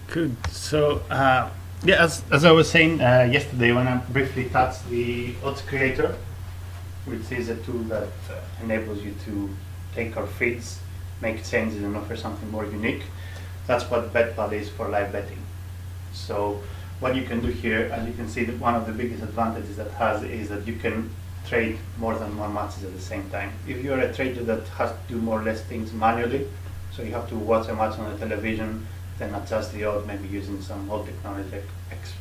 Good. So, yeah, as I was saying yesterday when I briefly touched the odds creator, which is a tool that enables you to take our feeds, make changes, and offer something more unique. That's what Betpal is for live betting. So, what you can do here, as you can see, that one of the biggest advantages that has is that you can trade more than one matches at the same time. If you're a trader that has to do more or less things manually, so you have to watch a match on the television, then adjust the odds, maybe using some old technology like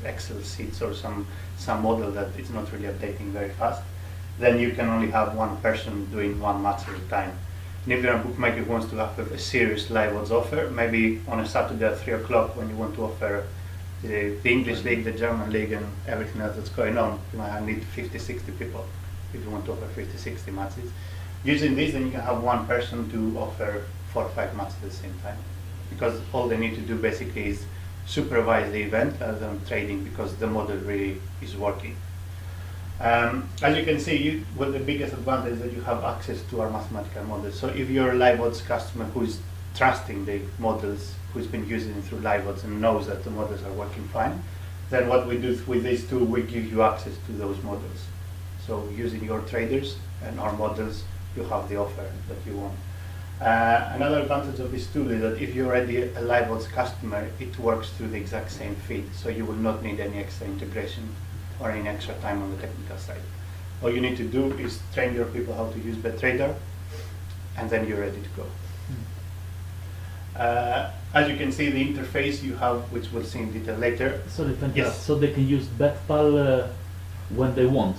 Excel sheets or some model that it's not really updating very fast, then you can only have one person doing one match at a time. And if you're a bookmaker who wants to have a serious live odds offer, maybe on a Saturday at 3 o'clock when you want to offer the English league, the German league, and everything else that's going on, you might need 50, 60 people if you want to offer 50, 60 matches. Using this, then you can have one person to offer 4 or 5 matches at the same time, because all they need to do basically is supervise the event rather than trading, because the model really is working. As you can see, well, the biggest advantage is that you have access to our mathematical models. So if you're a live odds customer who is trusting the models, who's been using it through live odds and knows that the models are working fine, then what we do with this tool, we give you access to those models. So using your traders and our models, you have the offer that you want. Another advantage of this tool is that if you're already a live odds customer, it works through the exact same feed, so you will not need any extra integration or any extra time on the technical side. All you need to do is train your people how to use BetTrader, and then you're ready to go. As you can see, the interface you have, which we'll see in detail later. Sorry, Yes. so they can use Betpal when they want.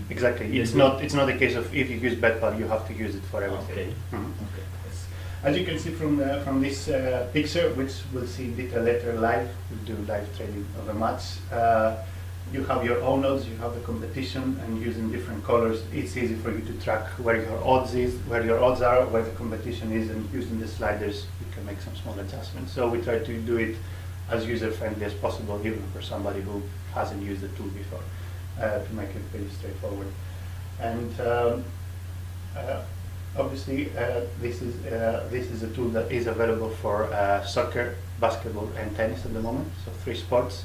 Exactly. It's not a case of if you use Betpal, you have to use it for everything. Okay. Okay. Yes. As you can see from this picture, which we'll see in detail later live, we'll do live trading of a match. You have your own odds, you have the competition, and using different colors, it's easy for you to track where your odds are, where the competition is, and using the sliders, you can make some small adjustments. So we try to do it as user-friendly as possible, even for somebody who hasn't used the tool before, to make it pretty straightforward. And obviously, this is a tool that is available for soccer, basketball, and tennis at the moment, so 3 sports.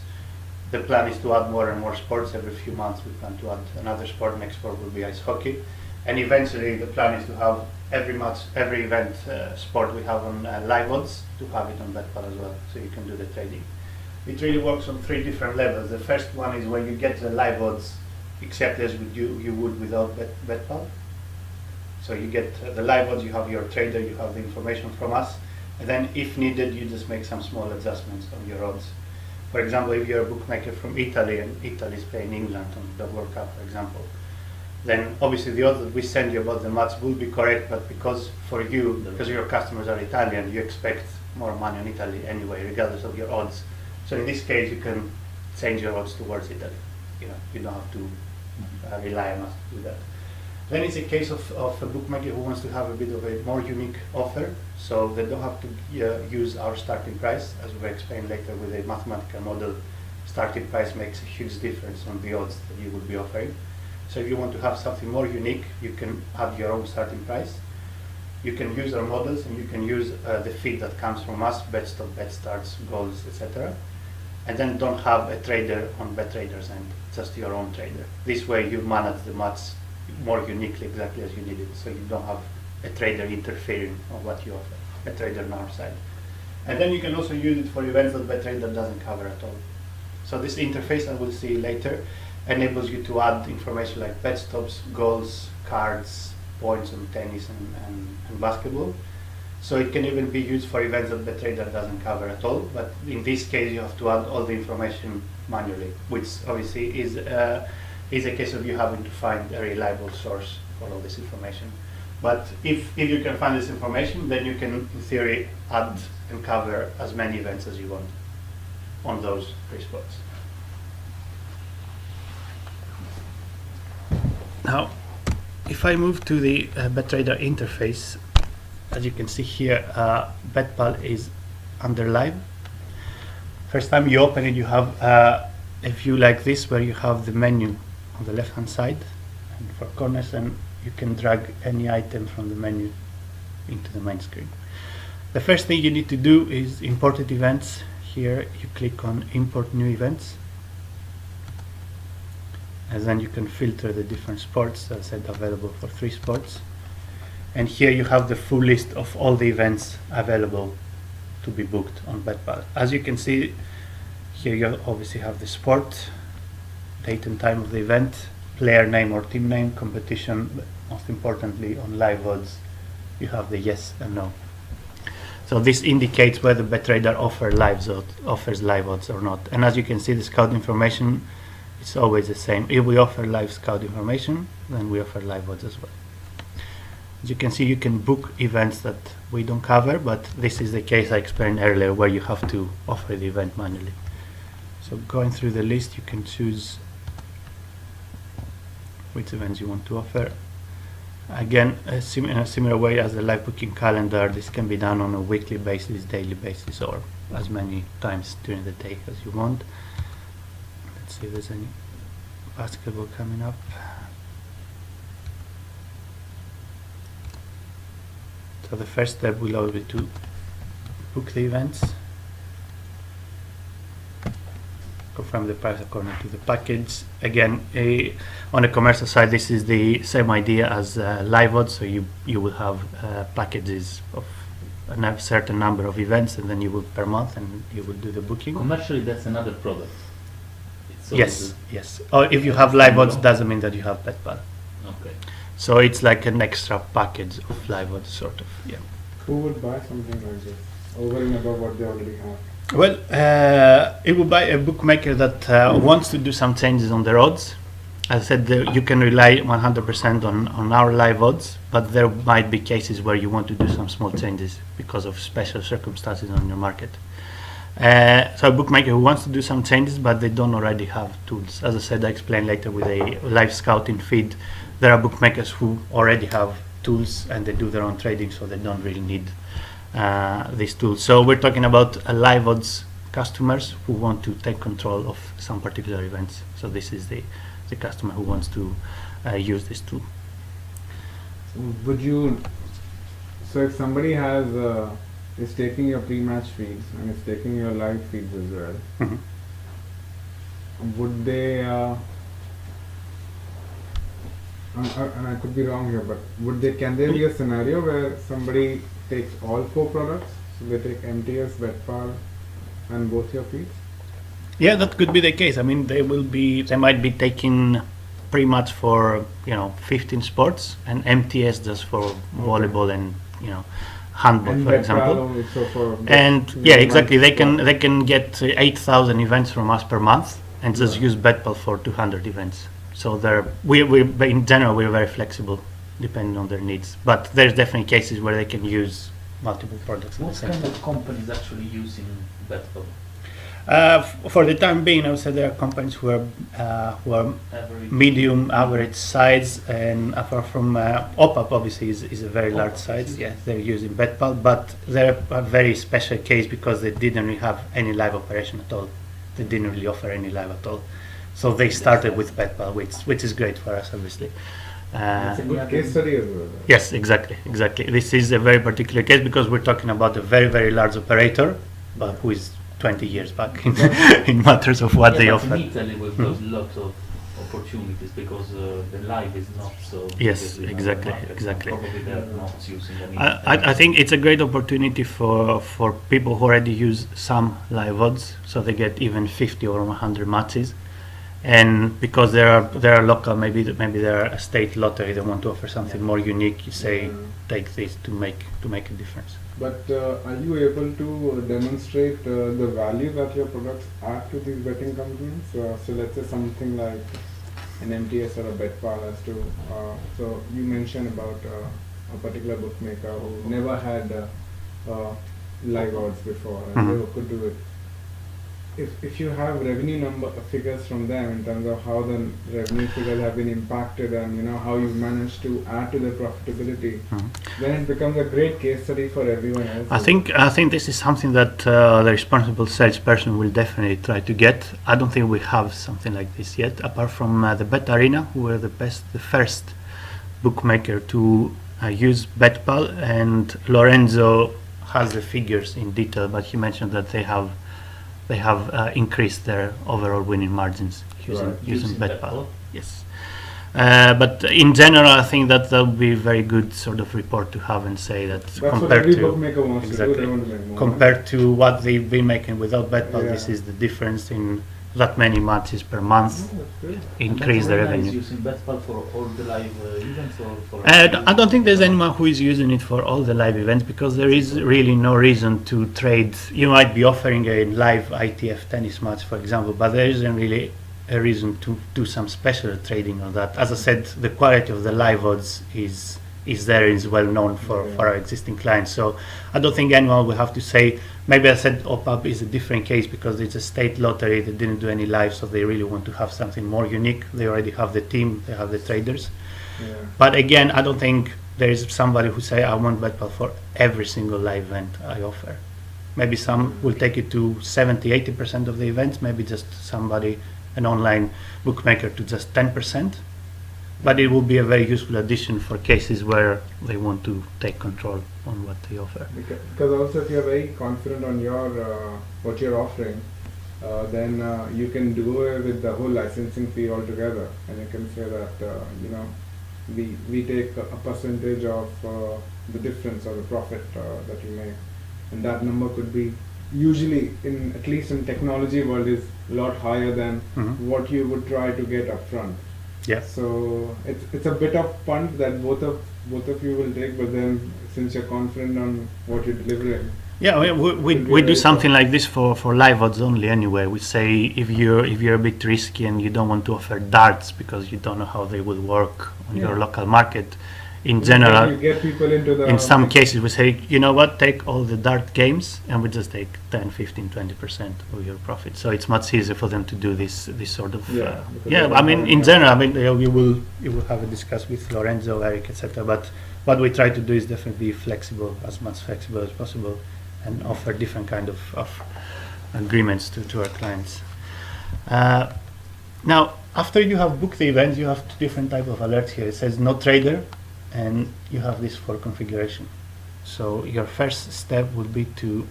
The plan is to add more and more sports. Every few months we plan to add another sport. Next sport will be ice hockey. And eventually the plan is to have every event sport we have on live odds, to have it on Betpal as well, so you can do the trading. It really works on 3 different levels. The first one is when you get the live odds, except as you would without Betpal. So you get the live odds, you have your trader, you have the information from us, and then if needed, you just make some small adjustments on your odds. For example, if you're a bookmaker from Italy and Italy is playing England on the World Cup, for example, then obviously the odds that we send you about the match will be correct, but because your customers are Italian, you expect more money on Italy anyway, regardless of your odds. So in this case, you can change your odds towards Italy. You don't have to rely on us to do that. Then it's a case of a bookmaker who wants to have a bit of a more unique offer, so they don't have to use our starting price. As we'll explain later, with a mathematical model, starting price makes a huge difference on the odds that you will be offering. So if you want to have something more unique, you can add your own starting price. You can use our models, and you can use the feed that comes from us, bet stop, bet starts, goals, etc. And then don't have a trader on BetTrader's end, just your own trader. This way you manage the match more uniquely, exactly as you need it, so you don't have a trader interfering on what you offer, a trader on our side. And then you can also use it for events that BetTrader doesn't cover at all. So this interface, I will see later, enables you to add information like bet stops, goals, cards, points on tennis and basketball. So it can even be used for events that BetTrader doesn't cover at all, but in this case you have to add all the information manually, which obviously is a case of you having to find a reliable source for all this information. But if you can find this information, then you can, in theory, add and cover as many events as you want on those 3 spots. Now, if I move to the BetTrader interface, as you can see here, Betpal is under live. First time you open it, you have a view like this, where you have the menu on the left hand side and 4 corners, and you can drag any item from the menu into the main screen. The first thing you need to do is imported events. here you click on import new events, and then you can filter the different sports. As I said, available for 3 sports, and here you have the full list of all the events available to be booked on Betpal. As you can see here, you obviously have the sport, date and time of the event, player name or team name, competition, but most importantly on live odds you have the yes and no. So this indicates whether BetRadar offers live odds or not. And as you can see, the scout information is always the same. If we offer live scout information, then we offer live odds as well. As you can see, you can book events that we don't cover, but this is the case I explained earlier where you have to offer the event manually. So going through the list, you can choose which events you want to offer. Again, in a similar way as the live booking calendar, this can be done on a weekly basis, daily basis, or as many times during the day as you want. Let's see if there's any basketball coming up. So the first step will always be to book the events, confirm the price according to the package. Again, on the commercial side, this is the same idea as live odds. So you will have packages of a certain number of events, and then you will per month, and you will do the booking. Commercially, that's another product. Yes, yes. Or if you have live odds, doesn't mean that you have Betpal. Okay. So it's like an extra package of live odds, sort of. Yeah. Who would buy something like this over and above what they already have? Well, it will buy a bookmaker that wants to do some changes on their odds. As I said, you can rely 100% on our live odds, but there might be cases where you want to do some small changes because of special circumstances on your market. So a bookmaker who wants to do some changes, but they don't already have tools. As I said, I explain later with a live scouting feed, there are bookmakers who already have tools and they do their own trading, so they don't really need these tools. So we're talking about live odds customers who want to take control of some particular events. So this is the customer who wants to use this tool. Would you? So if somebody has is taking your pre-match feeds and is taking your live feeds as well, would they? And I could be wrong here, but can there be a scenario where somebody takes all 4 products? So they take MTS, Betpal, and both your feeds? Yeah, that could be the case. I mean, they might be taking pretty much for 15 sports, and MTS just for volleyball and handball, And for Betpal example. also for And yeah, exactly. They can get 8,000 events from us per month, and just use Betpal for 200 events. So we in general we're very flexible, depending on their needs. But there's definitely cases where they can use multiple products. What kind of companies actually using Betpal? For the time being, I would say there are companies who are Average. medium, average size, and apart from OPAP, obviously is a very large size. Yeah, they're using Betpal, but they're a very special case because they didn't really have any live operation at all. They didn't really offer any live at all. So they started with Betpal, which is great for us, obviously. It's a good case study as well. Yes, exactly. This is a very particular case because we're talking about a very, very large operator, but who is 20 years back in matters of what they offer. In Italy, we've got lots of opportunities because the live is not so. Yes, big in other exactly, markets, exactly. and probably they're not using any. I think it's a great opportunity for people who already use some live odds, so they get even 50 or 100 matches. And because there are local, maybe there are a state lottery, they want to offer something more unique. You say take this to make a difference. But are you able to demonstrate the value that your products add to these betting companies? So let's say something like an MTS or a Betpal as to. So you mentioned about a particular bookmaker who never had live odds before and they could do it. If you have revenue figures from them in terms of how the revenue figures have been impacted and how you've managed to add to their profitability, then it becomes a great case study for everyone else. I think this is something that the responsible salesperson will definitely try to get. I don't think we have something like this yet, apart from the Bet Arena, who were the first bookmaker to use Betpal, and Lorenzo has the figures in detail, but he mentioned that they have they have increased their overall winning margins using Right. using Using Betpal. Betpal. Yes. But in general, I think that would be a very good sort of report to have and say that That's what compared every to bookmaker wants to do. exactly. They want to make more. compared to what they've been making without Betpal, Yeah. this is the difference in that many matches per month. Oh, that's good. Increase the And Betpal revenue. is using Betpal for all the live events or for... I don't think there's anyone who is using it for all the live events because there is really no reason to trade. You might be offering a live ITF tennis match, for example, but there isn't really a reason to do some special trading on that. As I said, the quality of the live odds is there, is well known for our existing clients. So I don't think anyone will have to say, maybe I said OPAP is a different case because it's a state lottery, they didn't do any live, so they really want to have something more unique. They already have the team, they have the traders. Yeah. But again, I don't think there is somebody who say I want Betpal for every single live event I offer. Maybe some will take it to 70-80% of the events, maybe just somebody, an online bookmaker, to just 10%. But it will be a very useful addition for cases where they want to take control on what they offer. Because also if you're very confident on your what you're offering, then you can do it with the whole licensing fee altogether, and you can say that you know we take a percentage of the difference or the profit that you make, and that number could be usually, in at least in technology world, is a lot higher than what you would try to get upfront. Yeah. So it's a bit of punt that both of you will take, but then since you're confident on what you're delivering. Yeah, we do something like this for live odds only anyway. We say if you're a bit risky and you don't want to offer darts because you don't know how they will work on your local market, in general, you get people into the in some cases we say, you know what, take all the dart games and we just take 10, 15, 20% of your profit. So it's much easier for them to do this sort of because yeah. they I mean, don't in have- general, I mean, you will have a discuss with Lorenzo, Eric, etc. But what we try to do is definitely be flexible, as much flexible as possible, and offer different kind of agreements to our clients. Now, after you have booked the event, you have two different type of alerts here. It says no trader, and you have this for configuration. So your first step would be to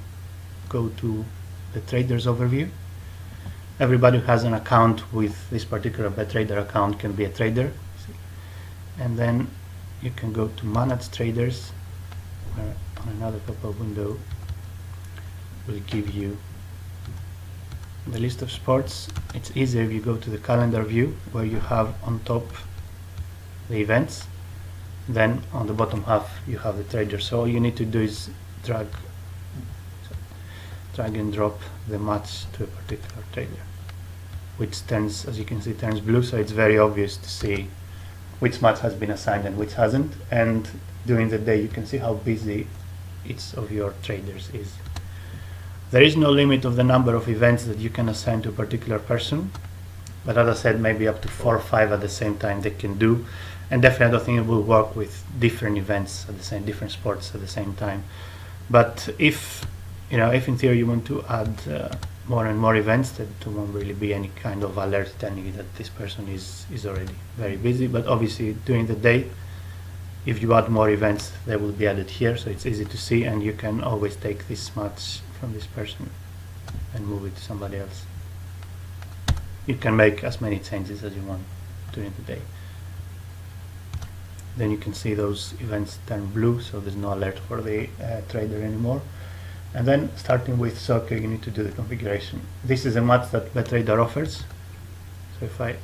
go to the traders overview. Everybody who has an account with this particular BetTrader account can be a trader. And then you can go to manage traders, where on another pop-up window will give you the list of sports. It's easier if you go to the calendar view, where you have on top the events. Then on the bottom half you have the trader. So all you need to do is drag and drop the match to a particular trader, which turns, as you can see, turns blue. So it's very obvious to see which match has been assigned and which hasn't. And during the day you can see how busy each of your traders is. There is no limit of the number of events that you can assign to a particular person, but as I said, maybe up to 4 or 5 at the same time they can do. And definitely I don't think it will work with different events at the same, different sports at the same time. But if in theory you want to add more and more events, there won't really be any kind of alert telling you that this person is already very busy. But obviously during the day, if you add more events, they will be added here, so it's easy to see, and you can always take this match from this person and move it to somebody else. You can make as many changes as you want during the day. Then you can see those events turn blue, so there's no alert for the trader anymore. And then starting with soccer, you need to do the configuration. This is a match that BetTrader offers. So if I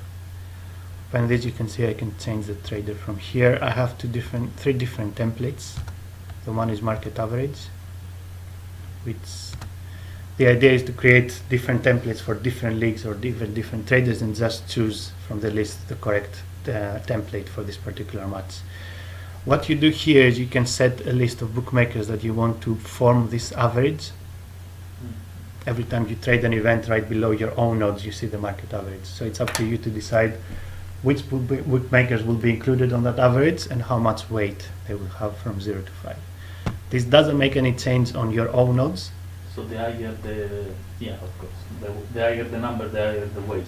open this, you can see I can change the trader from here. I have three different templates. The one is market average, which the idea is to create different templates for different leagues or different traders and just choose from the list the correct template for this particular match. What you do here is you can set a list of bookmakers that you want to form this average. Every time you trade an event, right below your own odds you see the market average. So it's up to you to decide which bookmakers will be included on that average and how much weight they will have from 0 to 5. This doesn't make any change on your own odds. So the higher the, yeah, of course, the higher the number, the higher the weight.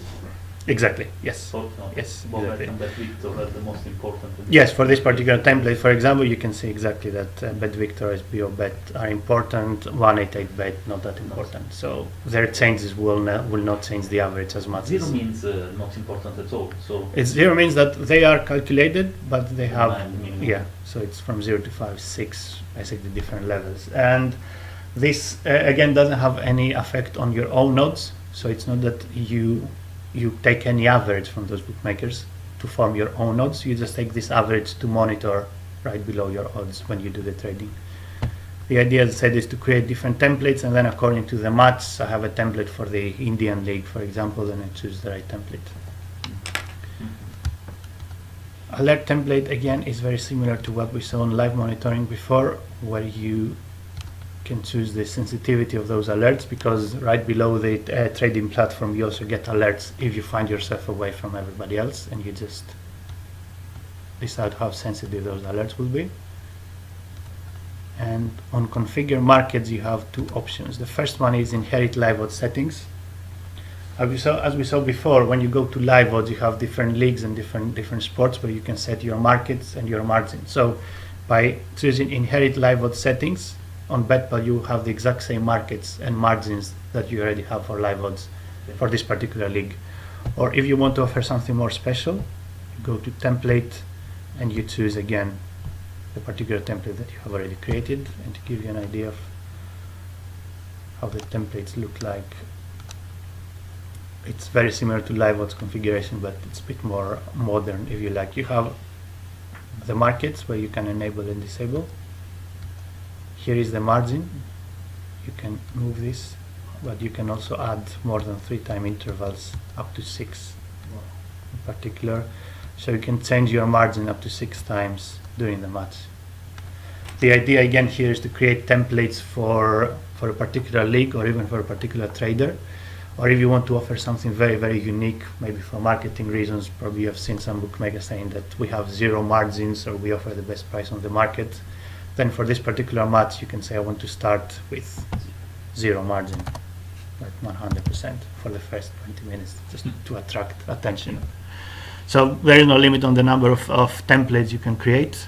Exactly. Yes. So, Yes, Both exactly. and Betvictor are the most important. Yes, for this particular template, for example, you can see exactly that Betvictor, SBO, Bet are important. 188 Bet not that important. So their changes will not change the average as much. Zero as means not important at all. So it's zero means that they are calculated, but they have minimum. yeah. So it's from 0 to 5, 6, basically different levels. And this again doesn't have any effect on your own nodes. So it's not that you take any average from those bookmakers to form your own odds. You just take this average to monitor right below your odds when you do the trading. The idea, as I said, is to create different templates, and then according to the match, I have a template for the Indian League, for example, and I choose the right template. Alert template, again, is very similar to what we saw in live monitoring before, where you can choose the sensitivity of those alerts, because right below the trading platform you also get alerts if you find yourself away from everybody else, and you just decide how sensitive those alerts will be. And on configure markets you have two options. The first one is inherit live odds settings. As we saw before, when you go to live odds you have different leagues and different sports where you can set your markets and your margins. So by choosing inherit live odds settings on Betpal, you have the exact same markets and margins that you already have for live odds for this particular league. Or if you want to offer something more special, you go to template and you choose again the particular template that you have already created. And to give you an idea of how the templates look like, it's very similar to live odds configuration, but it's a bit more modern if you like. You have the markets where you can enable and disable. Here is the margin. You can move this, but you can also add more than 3 time intervals, up to 6 in particular. So you can change your margin up to 6 times during the match. The idea again here is to create templates for a particular league or even for a particular trader. Or if you want to offer something very, very unique, maybe for marketing reasons, probably you have seen some bookmakers saying that we have 0 margins or we offer the best price on the market. Then for this particular match, you can say I want to start with 0 margin, like 100% for the first 20 minutes, just to attract attention. So there is no limit on the number of templates you can create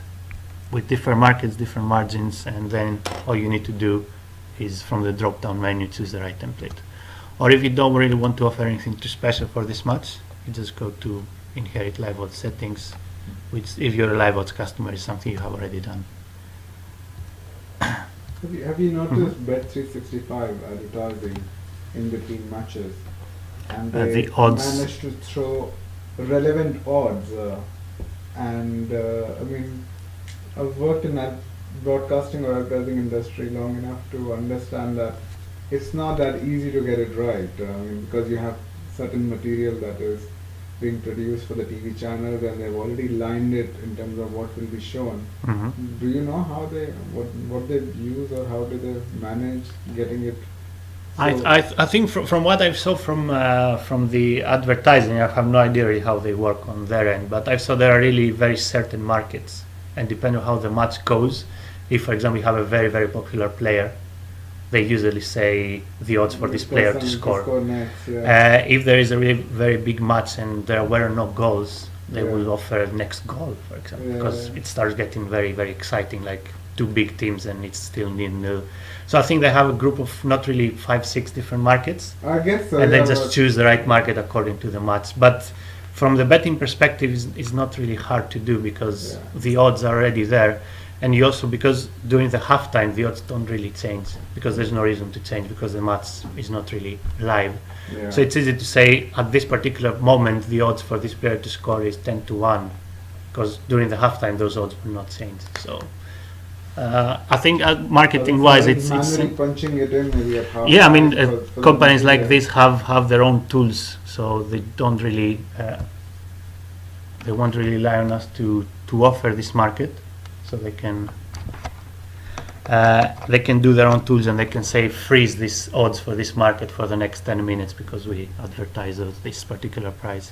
with different markets, different margins, and then all you need to do is from the drop-down menu choose the right template. Or if you don't really want to offer anything too special for this match, you just go to inherit live odds settings, which if you're a live odds customer is something you have already done. Have you noticed Bet365 advertising in between matches, and they the odds managed to throw relevant odds? I mean, I've worked in that broadcasting or advertising industry long enough to understand that it's not that easy to get it right. I mean, because you have certain material that is being produced for the TV channels, and they've already lined it in terms of what will be shown. Do you know how what they use, or how do they manage getting it? I think from what I saw from the advertising, I have no idea really how they work on their end, but I saw there are really very certain markets, and depending on how the match goes, if for example you have a very, very popular player, they usually say the odds for this player to score. Next, yeah. If there is a really very big match and there were no goals, they will offer next goal, for example, because it starts getting very, very exciting, like 2 big teams and it's still 0-0. So I think they have a group of not really 5-6 different markets, I guess so, and then just choose the right market according to the match. But from the betting perspective, it's not really hard to do, because the odds are already there. And you also, because during the halftime the odds don't really change, because there's no reason to change, because the match is not really live. So it's easy to say at this particular moment the odds for this player to score is 10-1, because during the halftime those odds will not change. So I think marketing wise it's manually punching it in maybe at half. Yeah, I mean companies like this have their own tools, so they don't really they won't really rely on us to offer this market. So they can do their own tools, and they can say freeze these odds for this market for the next 10 minutes because we advertise this particular price.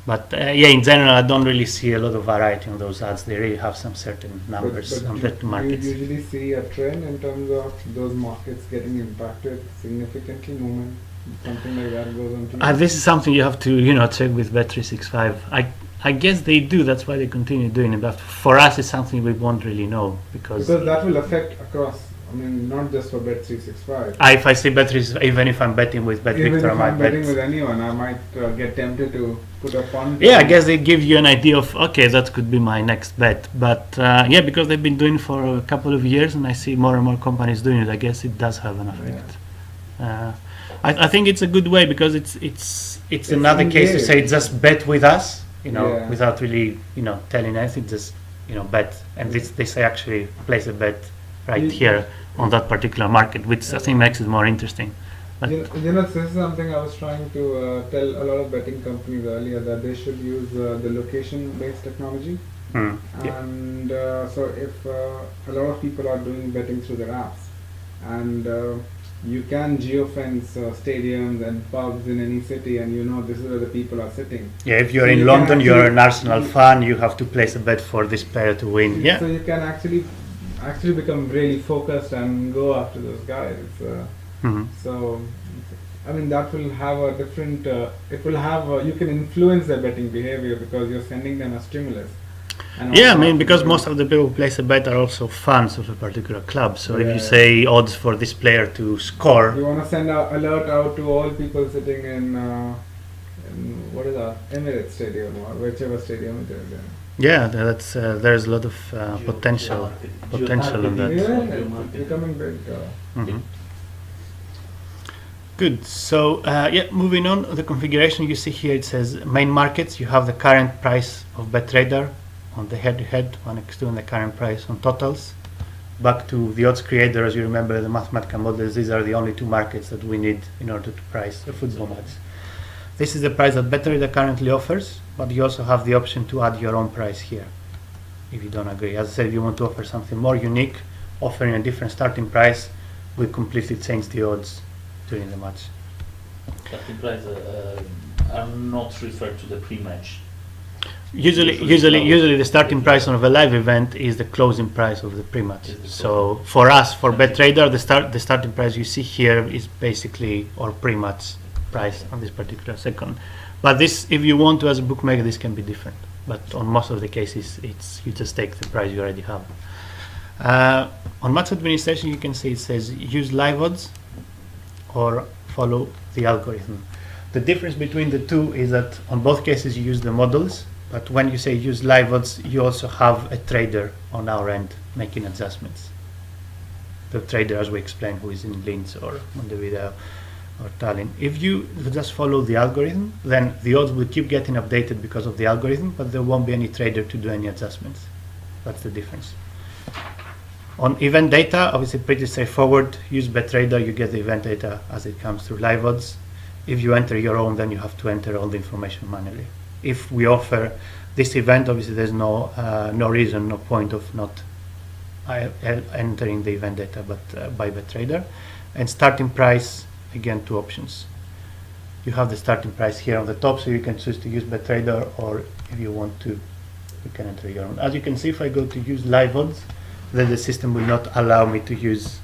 But in general, I don't really see a lot of variety on those ads. They really have some certain numbers on that markets. Do you usually see a trend in terms of those markets getting impacted significantly, movement something like that goes on TV? This is something you have to check with Bet365. I guess they do. That's why they continue doing it. But for us, it's something we won't really know because that will affect across. I mean, not just for Bet365. If I see Bet365, even if I'm betting with Bet Even Victor, if I might I'm bet. betting with anyone, I might get tempted to put a punt. Yeah, I on- guess they give you an idea of okay, that could be my next bet. But yeah, because they've been doing it for a couple of years, and I see more and more companies doing it. I guess it does have an effect. I think it's a good way because it's another case to say just bet with us, Yeah. without really telling anything. Just bet, and they say actually place a bet right Ye- here on that particular market, which I think makes it more interesting. But This is something I was trying to tell a lot of betting companies earlier that they should use the location-based technology. yeah. And so if a lot of people are doing betting through their apps, and you can geofence stadiums and pubs in any city, and this is where the people are sitting. Yeah, if you're So in you can London, you're an actually- Arsenal fan, you have to place a bet for this player to win. Yeah. So you can actually become really focused and go after those guys. Mhm. So, I mean, that will have a different. It will have. You can influence their betting behavior because you're sending them a stimulus. And Yeah, I also mean, because after- most of the people who place a bet are also fans of a particular club. So if Yeah. you say odds for this player to score, You want to send an alert out to all people sitting in what is that, Emirates Stadium or whichever stadium it is. yeah, that's there's a lot of potential in that. Yeah, it's becoming big. Mhm. Good. So yeah, moving on, the configuration you see here, it says main markets. You have the current price of BetTrader on the head-to-head, 1x2, and the current price on totals. Back to the odds creator, as you remember, the mathematical models, these are the only two markets that we need in order to price a football match. This is the price that BetTrader currently offers, but you also have the option to add your own price here, if you don't agree. As I said, if you want to offer something more unique, offering a different starting price, we completely change the odds during the match. Starting price are not referred to the pre-match. Usually the starting price of a live event is the closing price of the pre-match. Is the So for us, for BetTrader, the starting price you see here is basically our pre-match price on this particular second. But this, if you want to as a bookmaker, this can be different. But on most of the cases, it's you just take the price you already have. On match administration, you can see it says use live odds or follow the algorithm. The difference between the two is that on both cases you use the models, but when you say use live odds, you also have a trader on our end making adjustments. The trader, as we explained, who is in Linz or Montevideo or Tallinn. If you just follow the algorithm, then the odds will keep getting updated because of the algorithm, but there won't be any trader to do any adjustments. That's the difference. On event data, obviously pretty straightforward. Use BetTrader, you get the event data as it comes through live odds. If you enter your own, then you have to enter all the information manually. If we offer this event, obviously there's no reason, no point of not entering the event data, but by BetTrader. And starting price, again, two options. You have the starting price here on the top, so you can choose to use BetTrader, or if you want to, you can enter your own. As you can see, if I go to use live odds, then the system will not allow me to use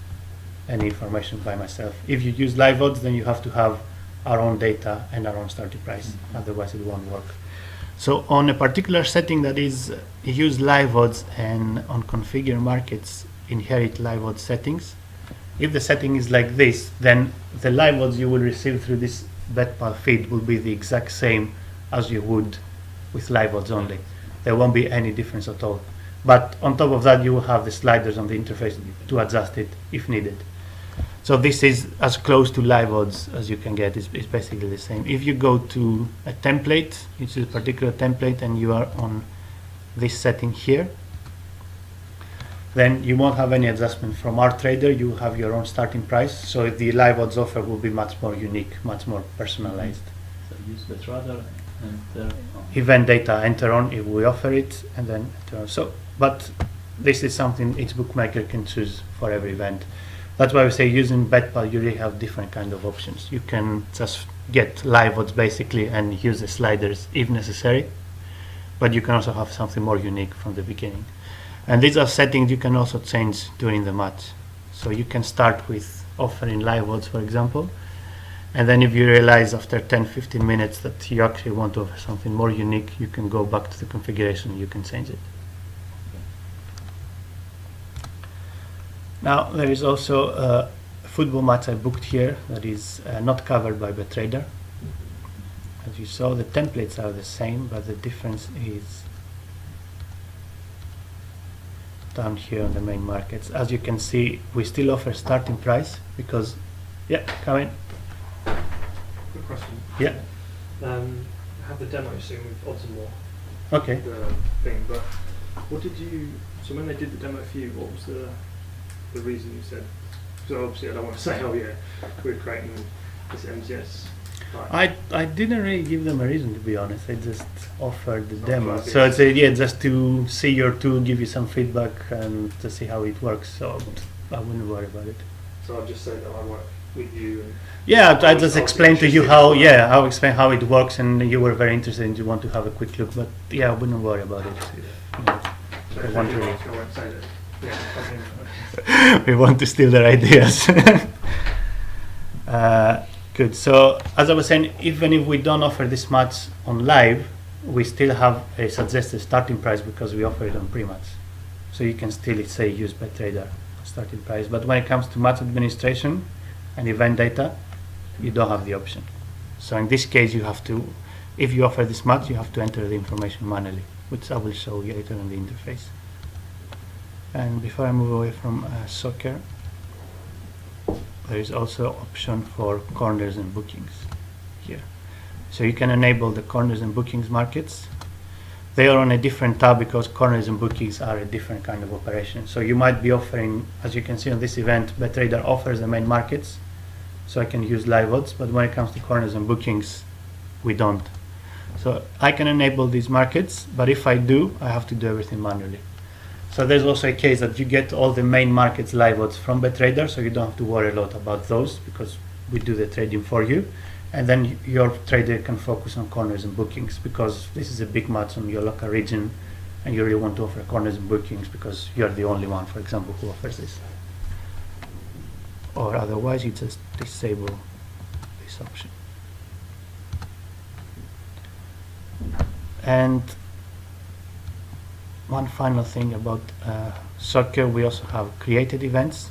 any information by myself. If you use live odds, then you have to have our own data and our own starting price, otherwise it won't work. So on a particular setting that is use live odds and on configure markets inherit live odds settings, if the setting is like this, then the live odds you will receive through this Betpal feed will be the exact same as you would with live odds only. There won't be any difference at all. But on top of that, you will have the sliders on the interface to adjust it if needed. So this is as close to live odds as you can get. It's basically the same. If you go to a template, it's a particular template, and you are on this setting here, then you won't have any adjustment from our trader. You have your own starting price. So the live odds offer will be much more unique, much more personalized. So use the trader and Event data, enter on if we offer it, and then enter on. So, but this is something each bookmaker can choose for every event. That's why we say using Betpal, you really have different kind of options. You can just get live odds basically and use the sliders if necessary, but you can also have something more unique from the beginning. And these are settings you can also change during the match. So you can start with offering live odds, for example, And then if you realize after 10-15 minutes that you actually want to offer something more unique, you can go back to the configuration and you can change it. Now there is also a football match I booked here that is not covered by Bettrader. As you saw, the templates are the same, but the difference is down here on the main markets. As you can see, we still offer starting price because, yeah, come in. Quick question. Yeah. I have the demo soon with odds and more. Okay. The thing, but what did you? So when they did the demo for you, what was the reason you said? So obviously, I don't want to say, oh yeah, we're creating this MCS. I didn't really give them a reason, to be honest. I just offered the Oh, demo. right, So yes. it's yeah, just to see your tool, give you some feedback, and to see how it works. So I wouldn't worry about it. So I'll just say that I work with you. And Yeah, I just I'll explained to just you see how. it. Yeah, I'll explain how it works, and you were very interested and you want to have a quick look. But yeah, I wouldn't worry about it. You know, So I if want they to- do ask, I won't say that. Yeah, okay. we want to steal their ideas. Good. So as I was saying, even if we don't offer this much on live, we still have a suggested starting price because we offer it on pre-match. So you can still say use Bettrader starting price. But when it comes to match administration and event data, you don't have the option. So in this case, you have to, if you offer this match, you have to enter the information manually, which I will show you later in the interface. And before I move away from soccer, there is also option for corners and bookings here. So you can enable the corners and bookings markets. They are on a different tab because corners and bookings are a different kind of operation. So you might be offering, as you can see on this event, Bettrader offers the main markets, so I can use live odds, but when it comes to corners and bookings, we don't. So I can enable these markets, but if I do, I have to do everything manually. So there's also a case that you get all the main markets live odds from Bettrader, so you don't have to worry a lot about those because we do the trading for you. And then your trader can focus on corners and bookings because this is a big match on your local region and you really want to offer corners and bookings because you're the only one, for example, who offers this. Or otherwise you just disable this option. And one final thing about soccer, we also have created events.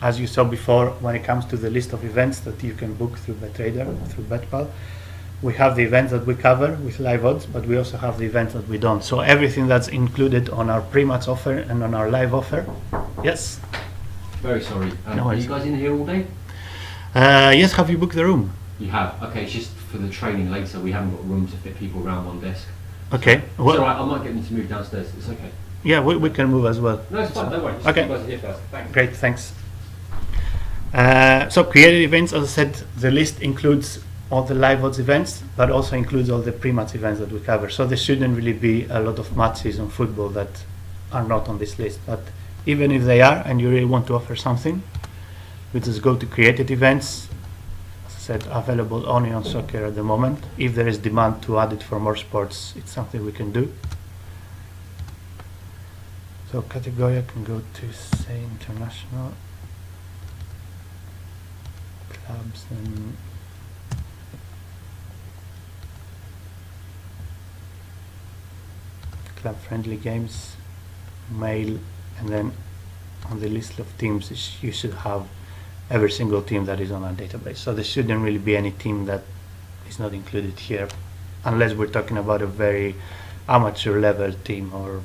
As you saw before, when it comes to the list of events that you can book through Bettrader, through Betpal, we have the events that we cover with live odds, but we also have the events that we don't. So everything that's included on our pre-match offer and on our live offer. Yes? Very sorry. No Are worries. you guys in here all day? Yes, have you booked the room? You have. Okay, it's just for the training later. We haven't got room to fit people around one desk. Okay. It's Well, alright, I might get them to move downstairs. It's okay. yeah, we can move as well. No, it's fine. Don't worry. Just Okay. You guys are here first. Thanks. Great, thanks. So created events, as I said, the list includes all the live odds events, but also includes all the pre-match events that we cover. So there shouldn't really be a lot of matches on football that are not on this list. But even if they are, and you really want to offer something, we just go to created events. As I said, available only on soccer at the moment. If there is demand to add it for more sports, it's something we can do. So category, I can go to say international. Clubs and club friendly games, mail, and then on the list of teams you should have every single team that is on our database. So there shouldn't really be any team that is not included here unless we're talking about a very amateur level team or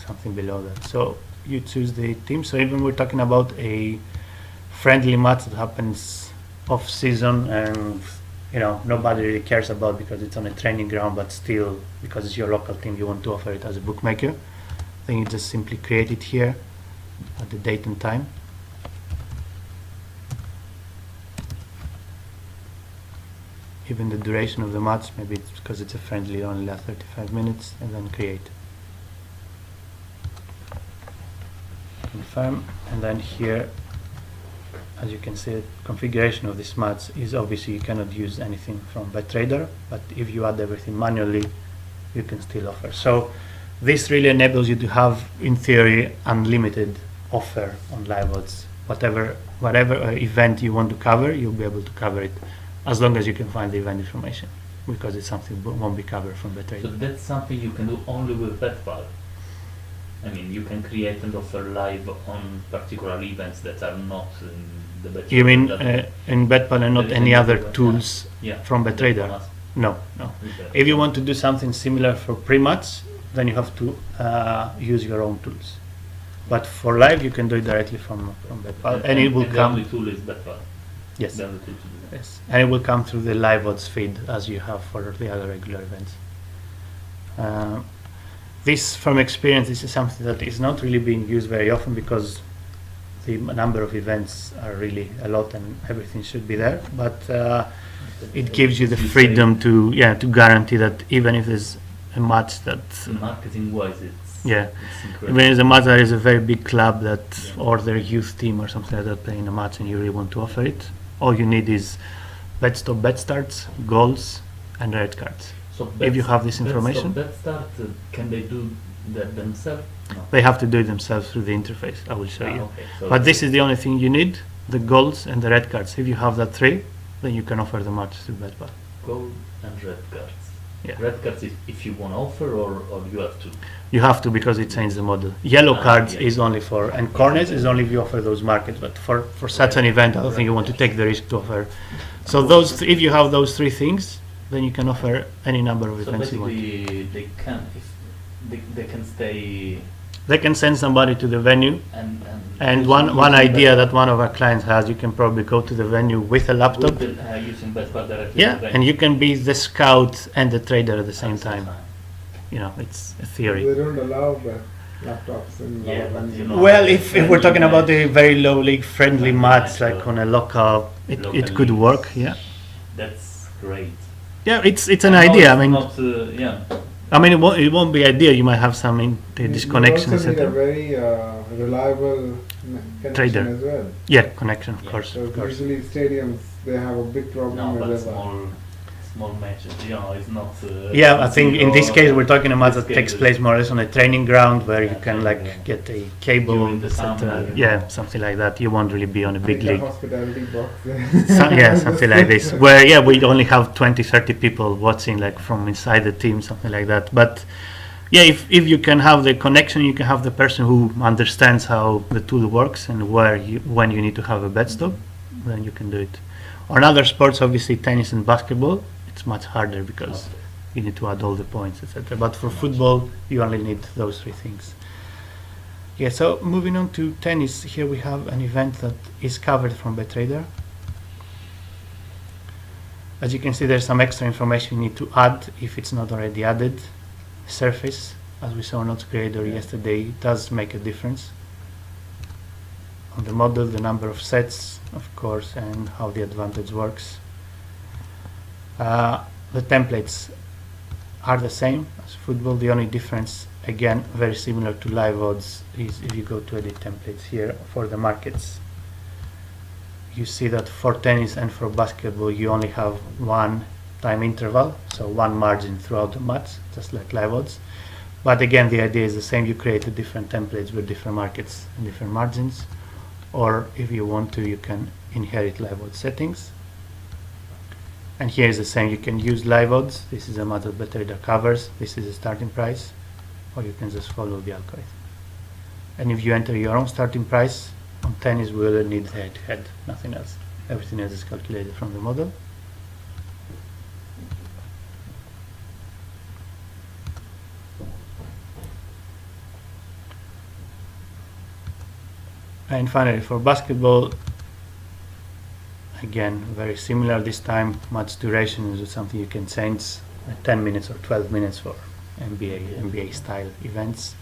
something below that. So you choose the team. So even we're talking about a friendly match that happens off season and nobody really cares about because it's on a training ground, but still because it's your local team you want to offer it as a bookmaker, then you just simply create it here at the date and time. Even the duration of the match, maybe it's because it's a friendly only lasts 35 minutes, and then create. Confirm, and then here, as you can see, configuration of this match is obviously you cannot use anything from Bettrader, but if you add everything manually, you can still offer. So this really enables you to have, in theory, unlimited offer on live odds whatever event you want to cover, you'll be able to cover it as long as you can find the event information, because it's something won't be covered from Bettrader. So that's something you can do only with Betpal. I mean, you can create and offer live on particular events that are not in the Bettrader. You mean database. in Betpal and not That any is other Betpal, tools Yeah. from That's Bettrader? one No, no. aspect. If you want to do something similar for pre-match, then you have to use your own tools. But for live, you can do it directly from Betpal, and it will the come. only tool is Betpal. Yes, The only tool to do that. yes, and it will come through the live odds feed as you have for the other regular events. This, from experience, this is something that is not really being used very often because the number of events are really a lot, and everything should be there. But it gives you the freedom to guarantee that even if there's a match that Marketing wise, it's Yeah. it's incredible. even if the match there is a very big club that or their youth team or something like that playing a match and you really want to offer it, all you need is bet stop, bet starts, goals, and red cards. So if you bets- have this bets information. stop, bet start, can they do that themselves? No. They have to do it themselves through the interface. I will show Ah, you. okay. So But this is the only thing you need: the goals and the red cards. If you have that three, then you can offer the match through Betpal. gold and red cards. Yeah. Red cards if you want to offer or you have to. You have to, because it changed the model. Yellow Ah, cards yeah. is only for, and corners is only if you offer those markets. But for such an event, I don't think you want to take the risk to offer. So those, if you have those three things, then you can offer any number of So events you want. basically, they can stay They can send somebody to the venue. And using- one using idea Betpal- that one of our clients has, you can probably go to the venue with a laptop. with the, using Betpal directly. Yeah, to the and you can be the scout and the trader at the same time. You know, it's a They theory. don't allow laptops in Yeah, but venues. you know- Well, if we're talking about a match. very low league friendly Friendly match, match, like or on a local, it could leagues. work. Yeah, That's great. yeah, it's an I know idea. I it's mean, not, yeah. I mean, it won't be ideal. You might have some disconnection, You also need a etc. very reliable connection Trader. as well. Yeah, connection, of Yeah. course, So of course. usually stadiums, they have a big problem No, but with small matches, you know, it's not. Yeah, I think in this case we're talking about this that takes case place more or less on a training ground where you Yeah, can training like ground. get a cable, During the etc. summer. Yeah, something like that. You won't really be on a big league. hospitality box. Yeah, something like this. Where yeah, we only have 20, 30 people watching, like from inside the team, something like that. But yeah, if you can have the connection, you can have the person who understands how the tool works and when you need to have a bet stop, then you can do it. On other sports, obviously tennis and basketball, it's much harder because you need to add all the points, etc. But for football, you only need those three things. Yeah, so moving on to tennis, here we have an event that is covered from Bettrader. As you can see, there's some extra information you need to add if it's not already added. Surface, as we saw on Odds Creator yesterday, does make a difference. On the model, the number of sets, of course, and how the advantage works. The templates are the same as football. The only difference, again, very similar to live odds, is if you go to edit templates here for the markets. You see that for tennis and for basketball, you only have one time interval, so one margin throughout the match, just like live odds. But again, the idea is the same. You create different templates with different markets and different margins. Or if you want to, you can inherit live odds settings. And here is the same. You can use live odds. This is a matter of Bettrader covers. This is the starting price, or you can just follow the algorithm. And if you enter your own starting price on tennis, we will need head-to-head, nothing else. Everything else is calculated from the model. And finally, for basketball, again, very similar this time. Match duration is something you can change, 10 minutes or 12 minutes for NBA style events,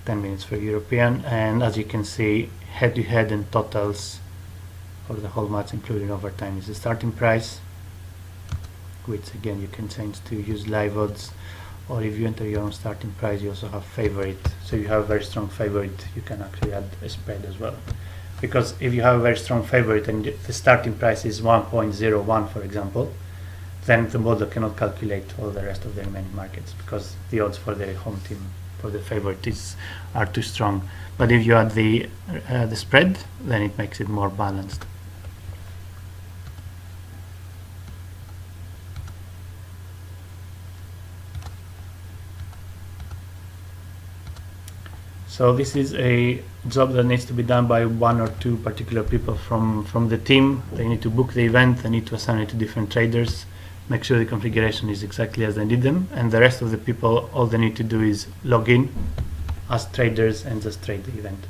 10 minutes for European. And as you can see, head to head and totals for the whole match, including overtime, is the starting price, which again you can change to use live odds. Or if you enter your own starting price, you also have favorite. So if you have a very strong favorite, you can actually add a spread as well. Because if you have a very strong favorite and the starting price is 1.01, for example, then the model cannot calculate all the rest of the remaining markets because the odds for the home team for the favorites are too strong. But if you add the spread, then it makes it more balanced. So this is a job that needs to be done by one or two particular people from the team. They need to book the event, they need to assign it to different traders, make sure the configuration is exactly as they need them, and the rest of the people, all they need to do is log in as traders and just trade the event.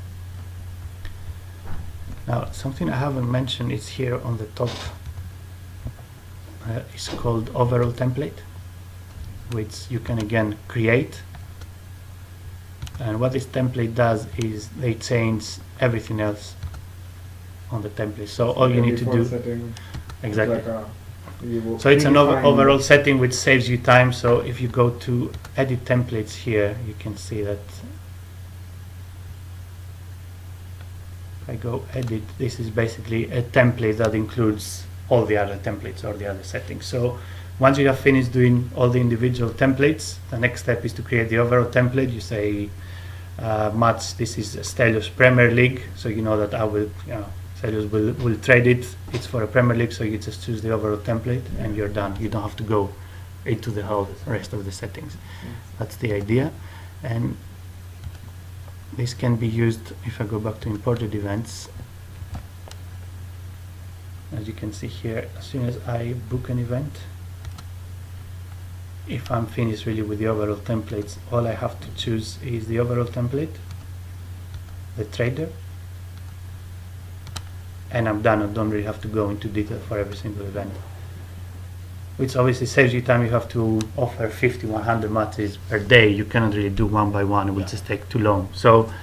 Now, something I haven't mentioned is here on the top. It's called overall template, which you can again create. And what this template does is they change everything else on the template. So all you need to do, setting, exactly. Like So it's an overall setting which saves you time. So if you go to edit templates here, you can see that if I go edit, this is basically a template that includes all the other templates or the other settings. So once you have finished doing all the individual templates, the next step is to create the overall template. You say, Mats, this is Stelios Premier League, so you know that I will, Stelios will trade it. It's for a Premier League, so you just choose the overall template and you're done. You don't have to go into the whole rest of the settings. That's the idea. And this can be used, if I go back to imported events, as you can see here, as soon as I book an event, if I'm finished really with the overall templates, all I have to choose is the overall template, the trader, and I'm done. I don't really have to go into detail for every single event, which obviously saves you time. You have to offer 50, 100 matches per day. You cannot really do one by one. It will just take too long. So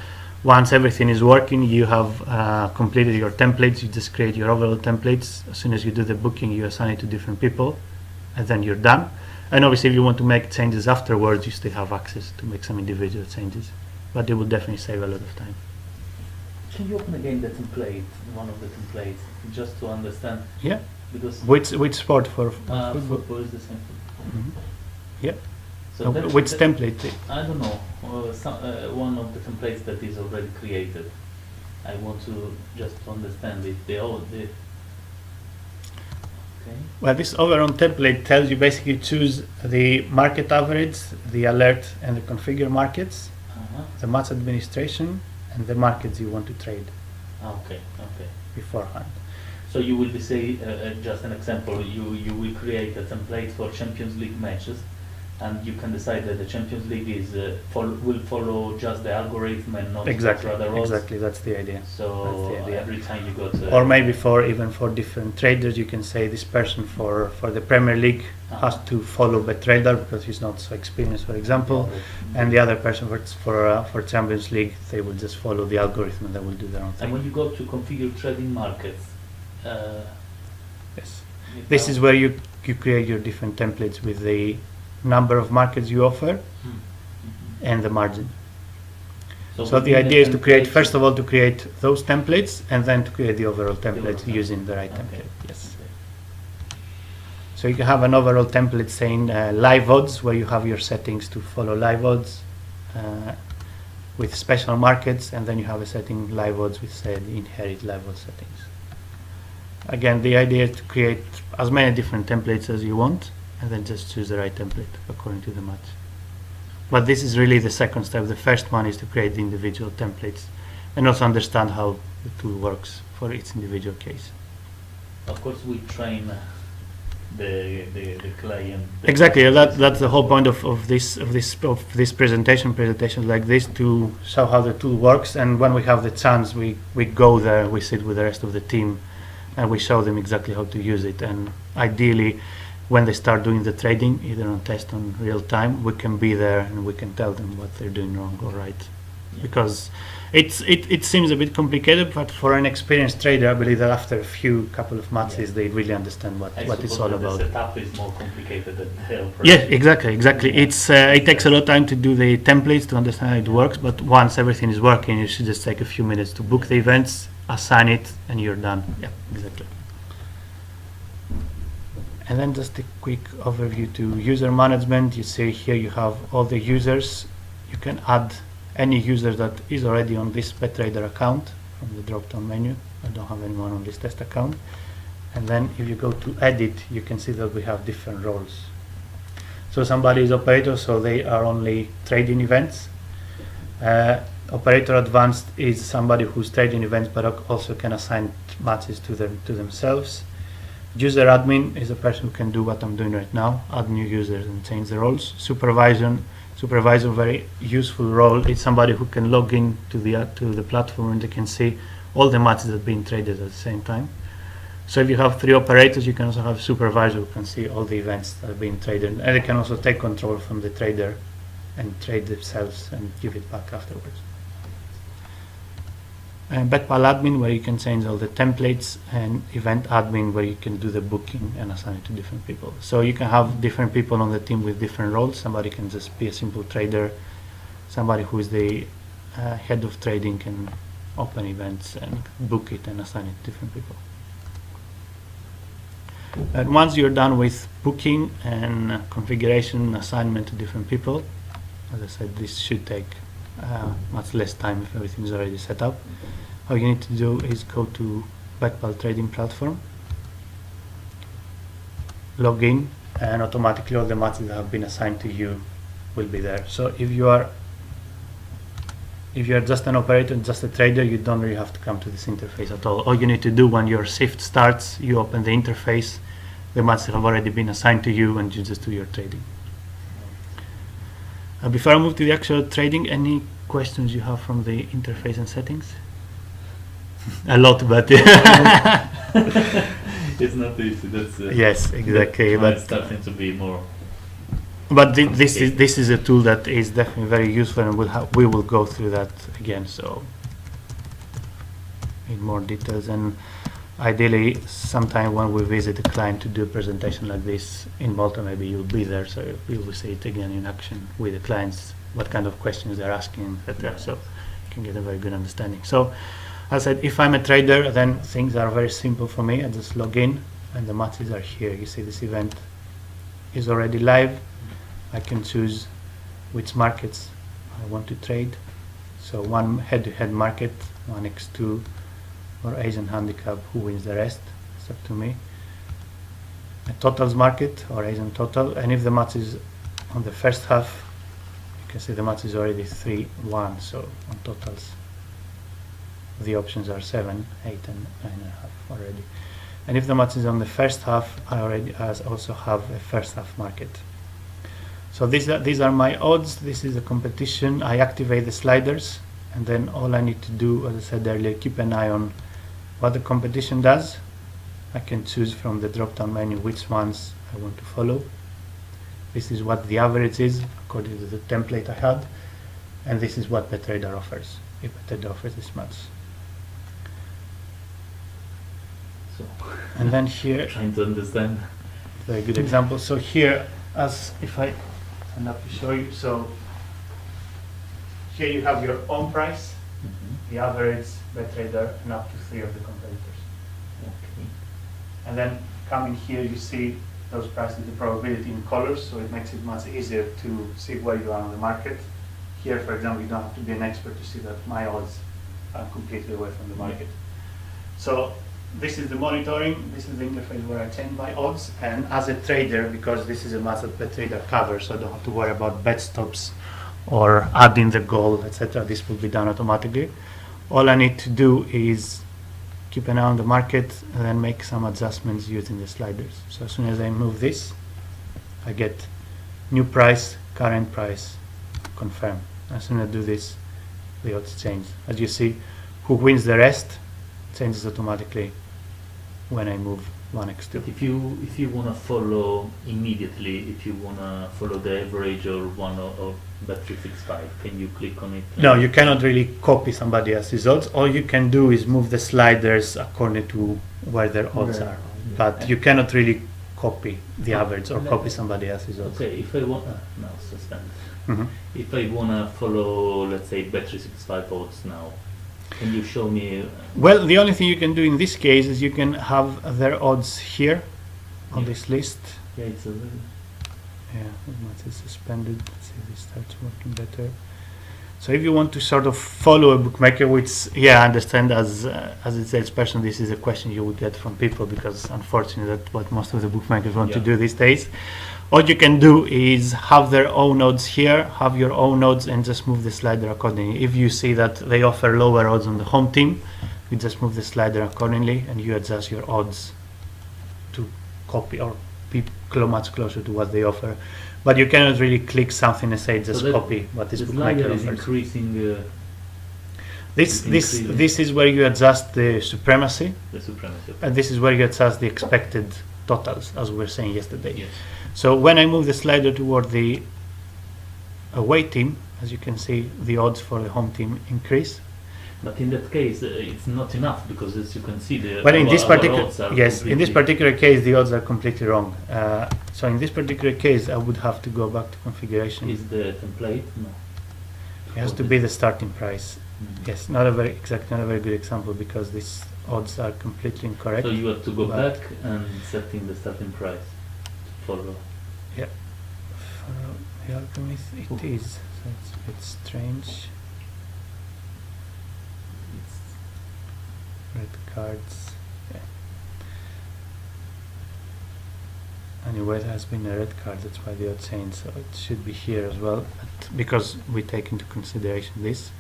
once everything is working, you have completed your templates. You just create your overall templates. As soon as you do the booking, you assign it to different people, and then you're done. And obviously, if you want to make changes afterwards, you still have access to make some individual changes. But it will definitely save a lot of time. Can you open again the template, one of the templates, just to understand? Yeah. Because Which sport for football? football is the same. Mhm. Yeah. So that- Which that- template? I don't know. One of the templates that is already created. I want to just to understand if they all did. Okay. Well, this overall template tells you basically choose the market average, the alert and the configure markets, Uh-huh. the match administration, and the markets you want to trade Okay. Okay. beforehand. So you will be say just an example. You will create a template for Champions League matches, and you can decide that the Champions League is will follow just the algorithm and not Exactly, other roles. exactly. That's the idea. So That's the idea. every time you go to Or maybe even for different traders, you can say this person for the Premier League has to follow Betradar because he's not so experienced, for example, and the other person for Champions League, they will just follow the algorithm and they will do their own And when thing. you go to configure trading markets, Yes. This is where you create your different templates with the number of markets you offer and the margin. So the idea is to create, first of all, to create those templates and then to create the overall template overall using the right Okay. template. Yes. So you can have an overall template saying live odds, where you have your settings to follow live odds with special markets, and then you have a setting live odds with, say, the inherit live odds settings. Again, the idea is to create as many different templates as you want, and then just choose the right template according to the match. But this is really the second step. The first one is to create the individual templates and also understand how the tool works for each individual case. Of course, we train the client. Exactly. That's the whole point of this presentations like this, to show how the tool works. And when we have the chance, we go there, we sit with the rest of the team, and we show them exactly how to use it. And ideally, when they start doing the trading, either on test or on real time, we can be there and we can tell them what they're doing wrong or right. Because it seems a bit complicated, but for an experienced trader, I believe that after a couple of matches, they really understand what it's all about. The setup is more complicated than the operation. Yeah, exactly. It takes a lot of time to do the templates to understand how it works, but once everything is working, you should just take a few minutes to book the events, assign it, and you're done. Yeah, exactly. And then just a quick overview to user management. You see here you have all the users. you can add any user that is already on this BetTrader account from the drop-down menu. I don't have anyone on this test account. And then if you go to edit, you can see that we have different roles. So somebody is operator, so they are only trading events. Operator advanced is somebody who's trading events but also can assign matches to themselves. User admin is a person who can do what I'm doing right now, add new users and change the roles. Supervisor, very useful role. It's somebody who can log in to the platform and they can see all the matches that are being traded at the same time. So if you have 3 operators, you can also have a supervisor who can see all the events that are being traded, and they can also take control from the trader and trade themselves and give it back afterwards. And Betpal admin, where you can change all the templates, and event admin, where you can do the booking and assign it to different people. So you can have different people on the team with different roles. Somebody can just be a simple trader. Somebody who is the head of trading can open events and book it and assign it to different people. And once you're done with booking and configuration, assignment to different people, as I said, this should take much less time if everything is already set up. All you need to do is go to Betpal trading platform, log in, and automatically all the matches that have been assigned to you will be there. So if you are just an operator, just a trader, you don't really have to come to this interface at all. All you need to do when your shift starts, you open the interface, the matches have already been assigned to you, and you just do your trading. Before I move to the actual trading, any questions you have from the interface and settings? A lot, but it's not easy. That's yes, exactly. But But starting to be more. But this is a tool that is definitely very useful, and we will go through that again. So in more details, and ideally, sometime when we visit a client to do a presentation like this in Malta, maybe you'll be there, so we will see it again in action with the clients, what kind of questions they're asking, etc. So you can get a very good understanding. So as I said, if I'm a trader, then things are very simple for me. I just log in, and the matches are here. You see this event is already live. I can choose which markets I want to trade. So one head-to-head market, one X2, or Asian handicap, who wins the rest. It's up to me. A totals market or Asian total, and if the match is on the first half, you can see the match is already 3-1. So on totals, the options are 7, 8, and 9.5 already. And if the match is on the first half, I also have a first half market. So these are my odds. This is a competition. I activate the sliders, and then all I need to do, as I said earlier, keep an eye on what the competition does. I can choose from the drop-down menu which ones I want to follow. This is what the average is according to the template I had, and this is what BetTrader offers, if BetTrader offers this much. So, and then here, trying to understand. Very good example. So here, as if I stand up to show you, so here you have your own price, the average, BetTrader, and up to 3 of the competitors. Okay. And then coming here, you see those prices, the probability in colors, so it makes it much easier to see where you are on the market. Here, for example, you don't have to be an expert to see that my odds are completely away from the market. So this is the monitoring, this is the interface where I change my odds, and as a trader, because this is a match that BetTrader covers, so I don't have to worry about bet stops or adding the goal, etc. This will be done automatically. All I need to do is keep an eye on the market and then make some adjustments using the sliders. So as soon as I move this, I get new price, current price, confirm. As soon as I do this, the odds change. As you see, who wins the rest changes automatically when I move 1x2. If you wanna follow immediately, if you wanna follow the average or one or Bet365, can you click on it? No, you cannot really copy somebody else's results. All you can do is move the sliders according to where their odds are. But you cannot really copy the average or copy somebody else's odds. Okay, if I want now suspend. Mhm. If I wanna follow, let's say, Bet365 odds now, can you show me? Well, the only thing you can do in this case is you can have their odds here on Yeah. this list. Yeah, it's a little. Yeah, the match is suspended. Let's see if this starts working better. So if you want to sort of follow a bookmaker, which I understand as a salesperson, this is a question you would get from people, because unfortunately that's what most of the bookmakers want to do these days. What you can do is have their own odds here, have your own odds, and just move the slider accordingly. If you see that they offer lower odds on the home team, you just move the slider accordingly and you adjust your odds to copy or be much closer to what they offer. But you cannot really click something and say just copy what this bookmaker offers. Increasing. This is where you adjust the supremacy. The supremacy. And this is where you adjust the expected totals, as we were saying yesterday. Yes. So when I move the slider toward the away team, as you can see, the odds for the home team increase. But in that case, it's not enough, because as you can see, But in this particular, odds are in this particular case, the odds are completely wrong. So in this particular case, I would have to go back to configuration. Is the template? No. It has to be the starting price. Mhm. Yes, not a very good example, because these odds are completely incorrect. So you have to go But- back and setting the starting price to follow. For the alchemist, it is. So it's a bit strange. It's Red cards. Yeah. Anyway, there has been a red card, that's why the odds change, so it should be here as well, but because we take into consideration this.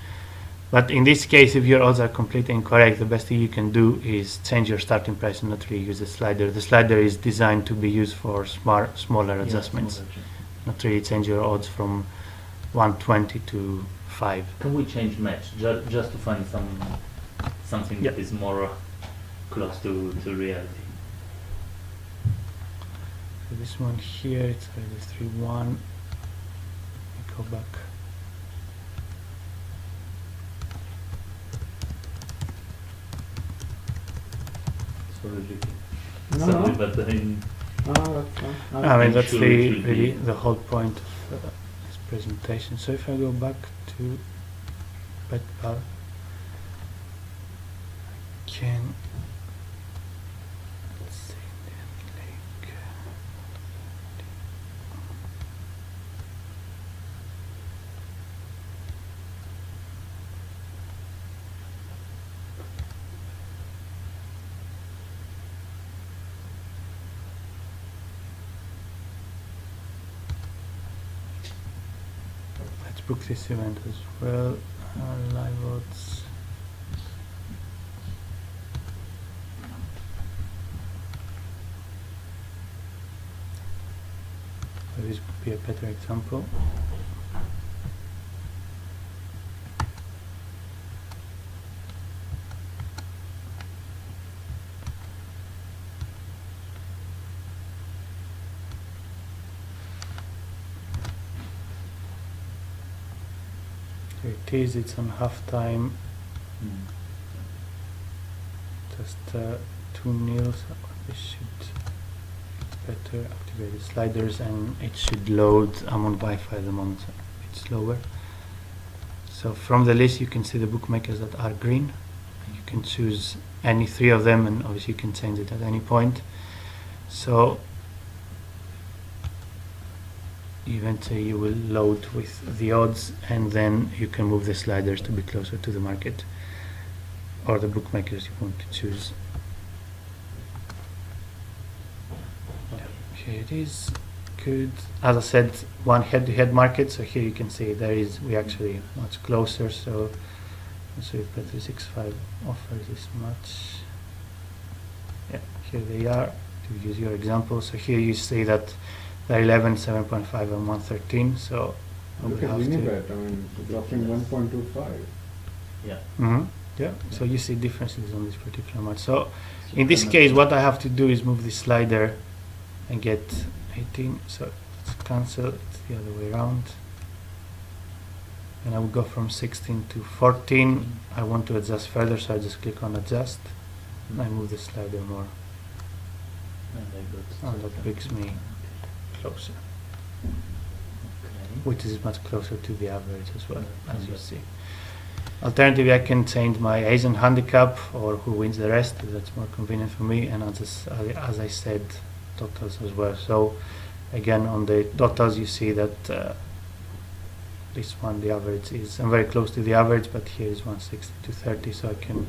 But in this case, if your odds are completely incorrect, the best thing you can do is change your starting price and not really use the slider. The slider is designed to be used for smaller adjustments, smaller adjustments. not really change your odds from 120 to 5. Can we change match just to find something Yeah. that is more close to reality? So this one here, it's already 3-1. We go back. Sorry, Ricky. No, Sorry, no. but in That's fine. I mean, that's sure it will really be- the whole point of this presentation. So if I go back to Betpal, I can see the link. Let's book this event as well. Live odds. So this would be a better example. Here it is, it's on half time, just 2-0, so this should be better. Activate the sliders and it should load. I'm on Wi-Fi at the moment, so it's slower. So from the list you can see the bookmakers that are green. You can choose any 3 of them, and obviously you can change it at any point. So eventually you will load with the odds, and then you can move the sliders to be closer to the market or the bookmakers you want to choose. Here it is. Good. As I said, one head-to-head market, so here you can see we actually much closer. So if Bet365 offers this much, yeah, here they are. To use your example, so here you see that they're 11, 7.5, and 113. So I Look will at have to. Unibet, I mean, it's offering 1.25. Yeah. Yeah. So you see differences on this particular match. So in this case, what I have to do is move the slider and get 18. So let's cancel. It's the other way around. And I will go from 16 to 14. I want to adjust further, so I just click on adjust. And I move the slider more. And I got And that brings me closer, Okay. which is much closer to the average as well, as you see. Alternatively, I can change my Asian handicap or who wins the rest. That's more convenient for me, and I'll just, as I said, totals as well. So again, on the totals, you see that This one, the average is, I'm very close to the average, but here is 160 to 30, so I can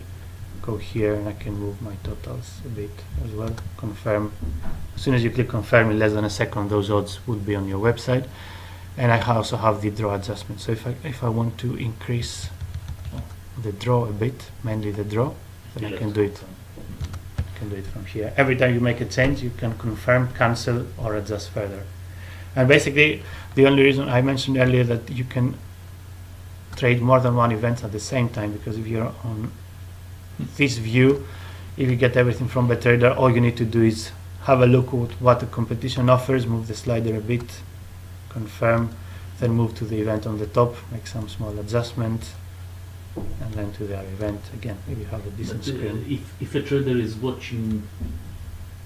go here and I can move my totals a bit as well. Confirm. As soon as you click confirm, in less than a second, those odds would be on your website. And I also have the draw adjustment. So if I want to increase the draw a bit, mainly the draw, then I can do it. I can do it from here. Every time you make a change, you can confirm, cancel, or adjust further. And basically, the only reason I mentioned earlier that you can trade more than one event at the same time, because if you're on this view, if you get everything from BetTrader, all you need to do is have a look at what the competition offers, move the slider a bit, confirm, then move to the event on the top, make some small adjustment, and then to the other event again. If you have a decent screen. If a trader is watching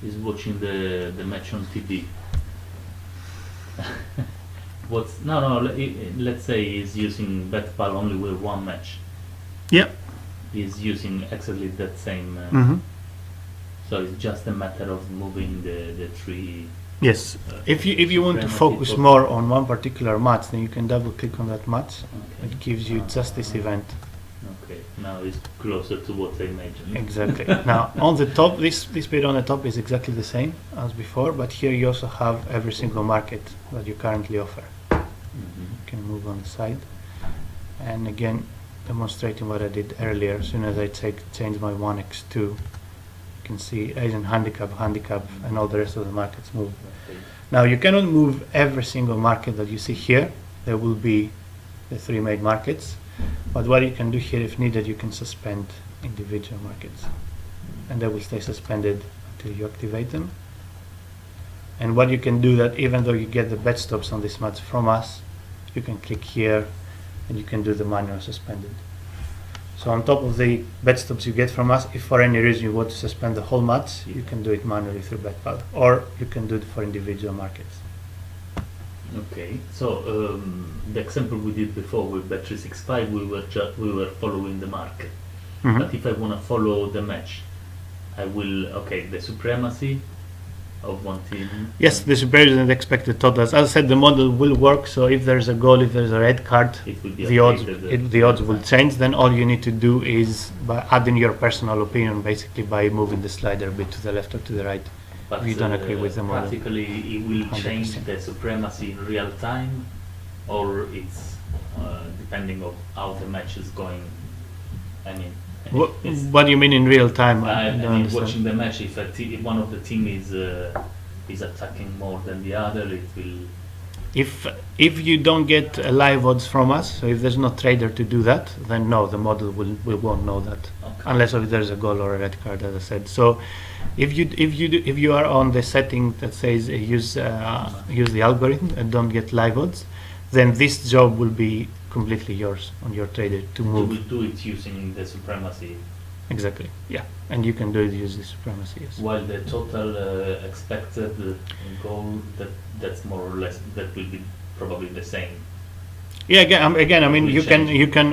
the match on TV, let's say he's using Betpal only with one match. Yeah. He's using exactly that same. So it's just a matter of moving the three. Yes. If you want to focus more on one particular match, then you can double click on that match. Okay. It gives you just this event. Okay. Now it's closer to what I imagined. Exactly. Now on the top, this bit on the top is exactly the same as before, but here you also have every single market that you currently offer. You can move on the side, and again, demonstrating what I did earlier. As soon as I change my 1x2, you can see Asian handicap, and all the rest of the markets move. Okay. Now you cannot move every single market that you see here. There will be the three main markets, but what you can do here, if needed, you can suspend individual markets, and they will stay suspended until you activate them. And what you can do that even though you get the bet stops on this match from us, you can click here and you can do the manual suspended. So on top of the bet stops you get from us, if for any reason you want to suspend the whole match, you can do it manually through Betpal, or you can do it for individual markets. Okay, so the example we did before with Bet365, we were following the market. But if I want to follow the match, I will, the supremacy of one team. Yes, the superior and expected totals. As I said, the model will work, so if there's a goal, if there's a red card, It will be the odds, updated, the odds will change. Then all you need to do is by adding your personal opinion, basically by moving the slider a bit to the left or to the right. But If you don't agree with the model. practically it will 100%. change the supremacy in real time, or it's depending on how the match is going. I mean, What do you mean in real time? I don't mean, understand. watching the match, if if one of the team is attacking more than the other, it will. If you don't get live odds from us, so if there's no trader to do that, then no, the model won't know that, Okay. unless if there's a goal or a red card, as I said. So if you are on the setting that says use the algorithm and don't get live odds, then this job will be completely yours on your trader to You move. will do it using the supremacy, Exactly, yeah, and you can do it using supremacy. Yes. while the total expected goal that's more or less that will be probably the same. Yeah, again, I mean, Will you can,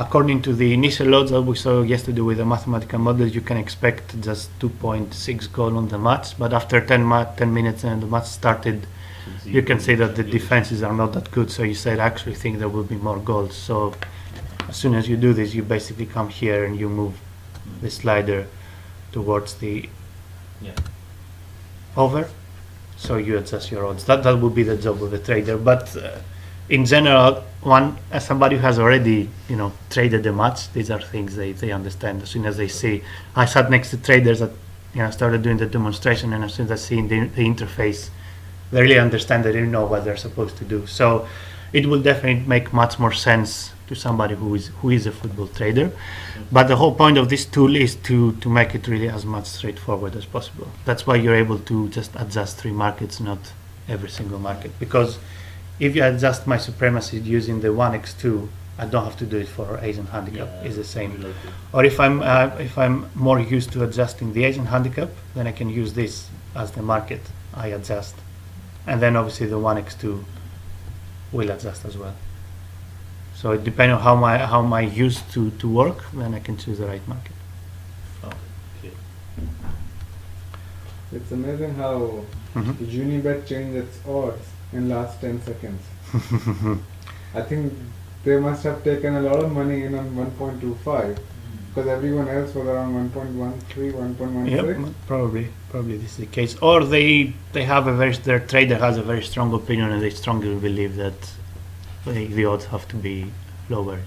according to the initial odds that we saw yesterday with the mathematical model, you can expect just 2.6 goal on the match, but after 10 minutes and the match started, you can see that the defenses are not that good. So you said, I actually think there will be more goals. So as soon as you do this, you basically come here and you move the slider towards the Yeah. over, so you adjust your odds. That will be the job of the trader. But in general, as somebody who has already traded the match, these are things they understand. As soon as they see, I sat next to traders that started doing the demonstration, and as soon as I see the interface, they really understand. They really know what they're supposed to do. So it will definitely make much more sense to somebody who is a football trader. But the whole point of this tool is to make it really as much straightforward as possible. That's why you're able to just adjust 3 markets, not every single market. Because if you adjust my supremacy using the 1x2, I don't have to do it for Asian handicap. It's the same. Related. Or if I'm more used to adjusting the Asian handicap, then I can use this as the market I adjust, and then obviously the 1x2 will adjust as well. So it depends on how my used to work, then I can choose the right market. Okay. It's amazing how Mhm. Unibet changed its odds in last 10 seconds. I think they must have taken a lot of money in on 1.25 because everyone else was around 1.13, 1.16. Yep, probably this is the case. Or they have their trader has a very strong opinion and they strongly believe that the odds have to be lower.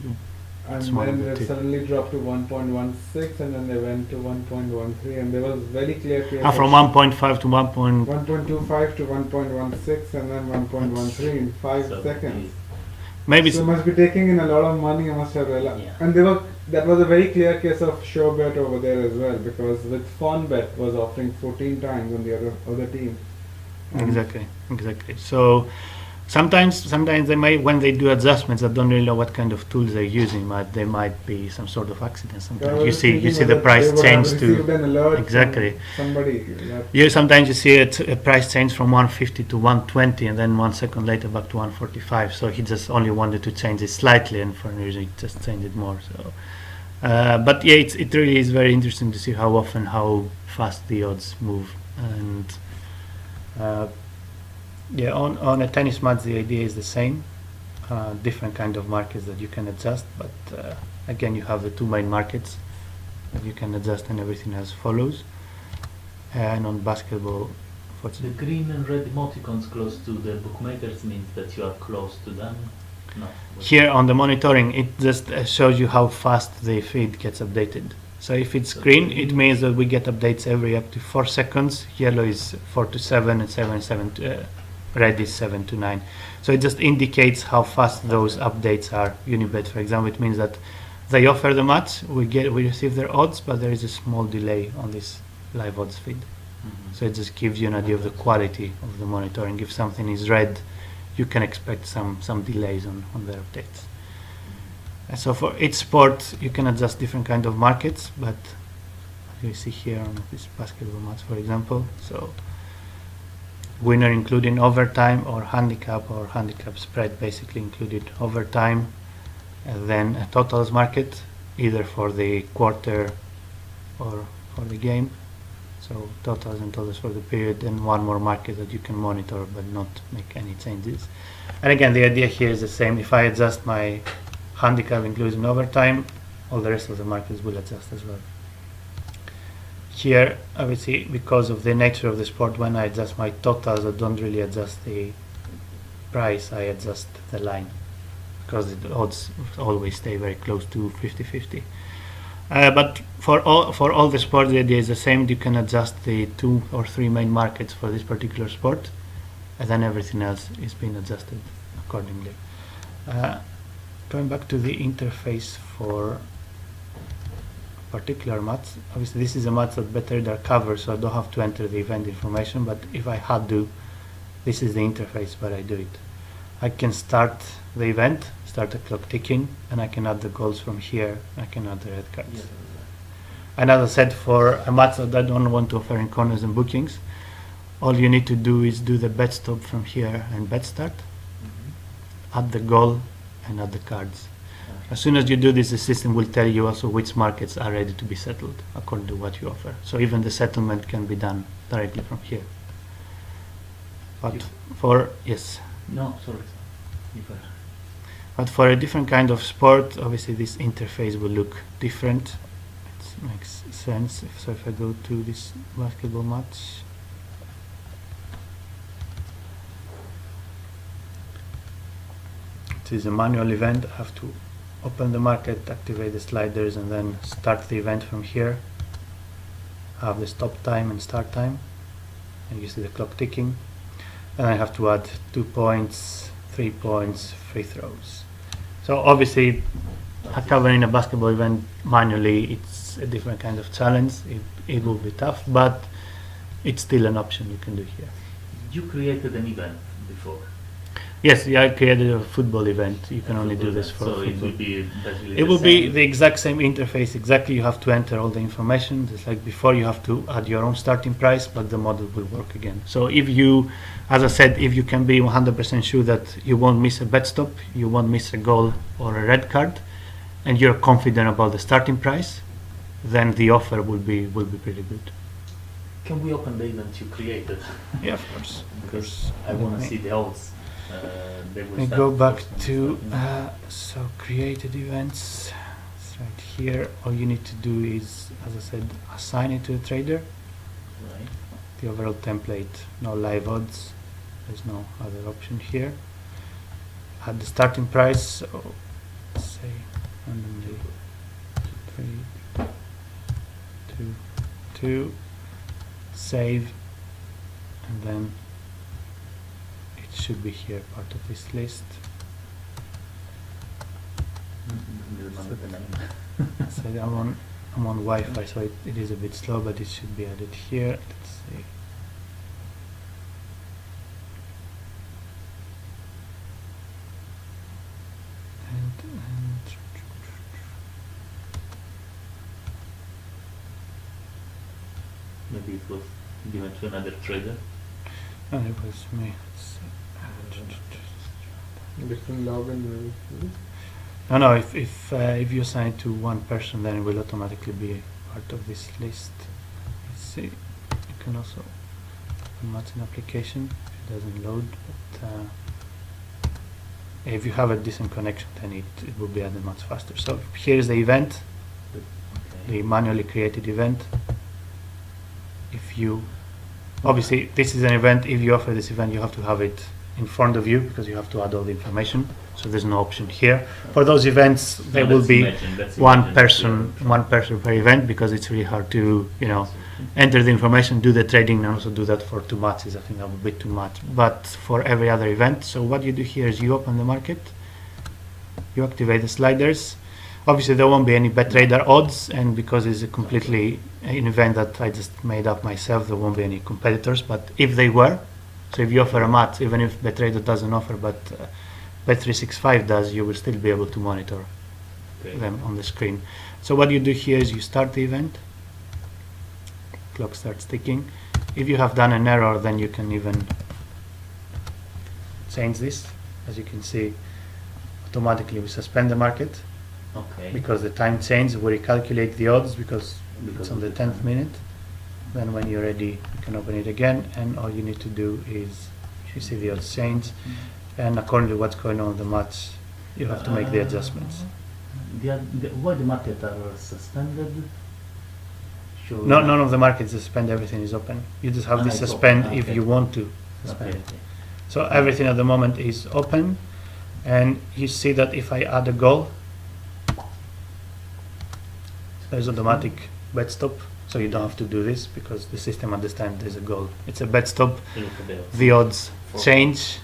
And It's one then of the it two. suddenly dropped to 1.16 and then they went to 1.13 and there was very clear case From 1.5 to 1.25 to 1.16 and then 1.13 in 5 So seconds. maybe So must be taking in a lot of money. You must have Yeah. and that was a very clear case of sure bet over there as well because with Fawn Bet was offering 14 times on the other team. Exactly. So sometimes they might, when they do adjustments, I don't really know what kind of tools they're using, but there might be some sort of accident. Sometimes you see the price change to an alert exactly. from somebody. Sometimes you see a price change from 150 to 120, and then 1 second later back to 145. So he just only wanted to change it slightly, and for any reason he just changed it more. So, but yeah, it really is very interesting to see how fast the odds move, and on a tennis match the idea is the same. Different kind of markets that you can adjust, but again you have the two main markets that you can adjust, and everything else follows. And on basketball, The green and red emoticons close to the bookmakers means that you are close to them? No. here on the monitoring, it just shows you how fast the feed gets updated. So if it's green, it means that we get updates every up to 4 seconds. Yellow is 4 to 7, and 7 to red is 7 to 9. So it just indicates how fast those updates are. Unibet, for example, it means that they offer the match, we receive their odds, but there is a small delay on this live odds feed. So it just gives you an idea of the quality of the monitoring. If something is red, you can expect some delays on their updates. And so for each sport, you can adjust different kind of markets, but as you see here on this basketball match, for example, so winner including overtime or handicap spread basically included overtime, and then a totals market either for the quarter or for the game. So totals and totals for the period, and one more market that you can monitor but not make any changes. And again, the idea here is the same. If I adjust my handicap including overtime, all the rest of the markets will adjust as well. Here, obviously, because of the nature of the sport, when I adjust my totals, I don't really adjust the price, I adjust the line, because the odds always stay very close to 50-50. But for all the sports, the idea is the same. You can adjust the 2 or 3 main markets for this particular sport, and then everything else is being adjusted accordingly. Going back to the interface for particular match, obviously this is a match that BetRadar covers, so I don't have to enter the event information, but if I had to, this is the interface where I do it. I can start the event, start the clock ticking, and I can add the goals from here. I can add the red cards. And as I said, for a match that I don't want to offer in corners and bookings, all you need to do is do the bet stop from here and bet start, add the goal, and add the cards. As soon as you do this, the system will tell you also which markets are ready to be settled according to what you offer. So even the settlement can be done directly from here. But yes. No, sorry. But for a different kind of sport, obviously this interface will look different. It makes sense. So if I go to this basketball match, it is a manual event. I have to open the market, activate the sliders, and then start the event from here. I have the stop time and start time, and you see the clock ticking. And I have to add 2 points, 3 points, free throws. So obviously, covering a basketball event manually, it's a different kind of challenge. It will be tough, but it's still an option you can do here. You created an event before. Yes, I created a football event. You can only do this for so football. it will be basically It will be the exact same interface. Exactly, you have to enter all the information. Just like before, you have to add your own starting price, but the model will work again. So if you, as I said, if you can be 100% sure that you won't miss a bet stop, you won't miss a goal or a red card, and you're confident about the starting price, then the offer will be pretty good. Can we open the event you created? Yeah, of course. Because I want to see the odds. they will We start go back posting to stuff so created events. It's right here. All you need to do is, as I said, assign it to a trader. in, right? The overall template, no live odds. There's no other option here. At the starting price, so let's say randomly 3, 2, 2. Save, and then it should be here, part of this list. So I'm on Wi-Fi, so it is a bit slow, but it should be added here. Let's see. And Maybe it was given to another trader. and it was me. Let's see. Different login. No, if you assign it to one person, then it will automatically be part of this list. Let's see. You can also open Match an application if it doesn't load, but if you have a decent connection, then it will be added much faster. So here is the event, Okay. the manually created event. If you obviously this is an event, if you offer this event, you have to have it in front of you because you have to add all the information. So there's no option here. For those events, there will be one person per event because it's really hard to, enter the information, do the trading, and also do that for 2 matches. I think that would be too much. But for every other event, so what you do here is you open the market, you activate the sliders. Obviously, there won't be any BetTrader odds, and because it's a completely an event that I just made up myself, there won't be any competitors. But if they were, so if you offer a match, even if BetTrader doesn't offer, but Bet365 does, you will still be able to monitor them on the screen. So what you do here is you start the event, clock starts ticking. If you have done an error, then you can even change this. As you can see, automatically we suspend the market because the time changed. We recalculate the odds because it's on the 10th minute. Then when you're ready, you can open it again, and all you need to do is, you see the odds change, and according to what's going on in the match, you have to make the adjustments. Why the market are suspended? Sure. No, none of the markets suspend, everything is open. You just have this It's suspend open, if okay. you want to suspend. Okay. So everything at the moment is open, and you see that if I add a goal, there's automatic bet stop, so you don't have to do this because the system understands there's a goal. It's a bet stop, Look at the odds. the odds change.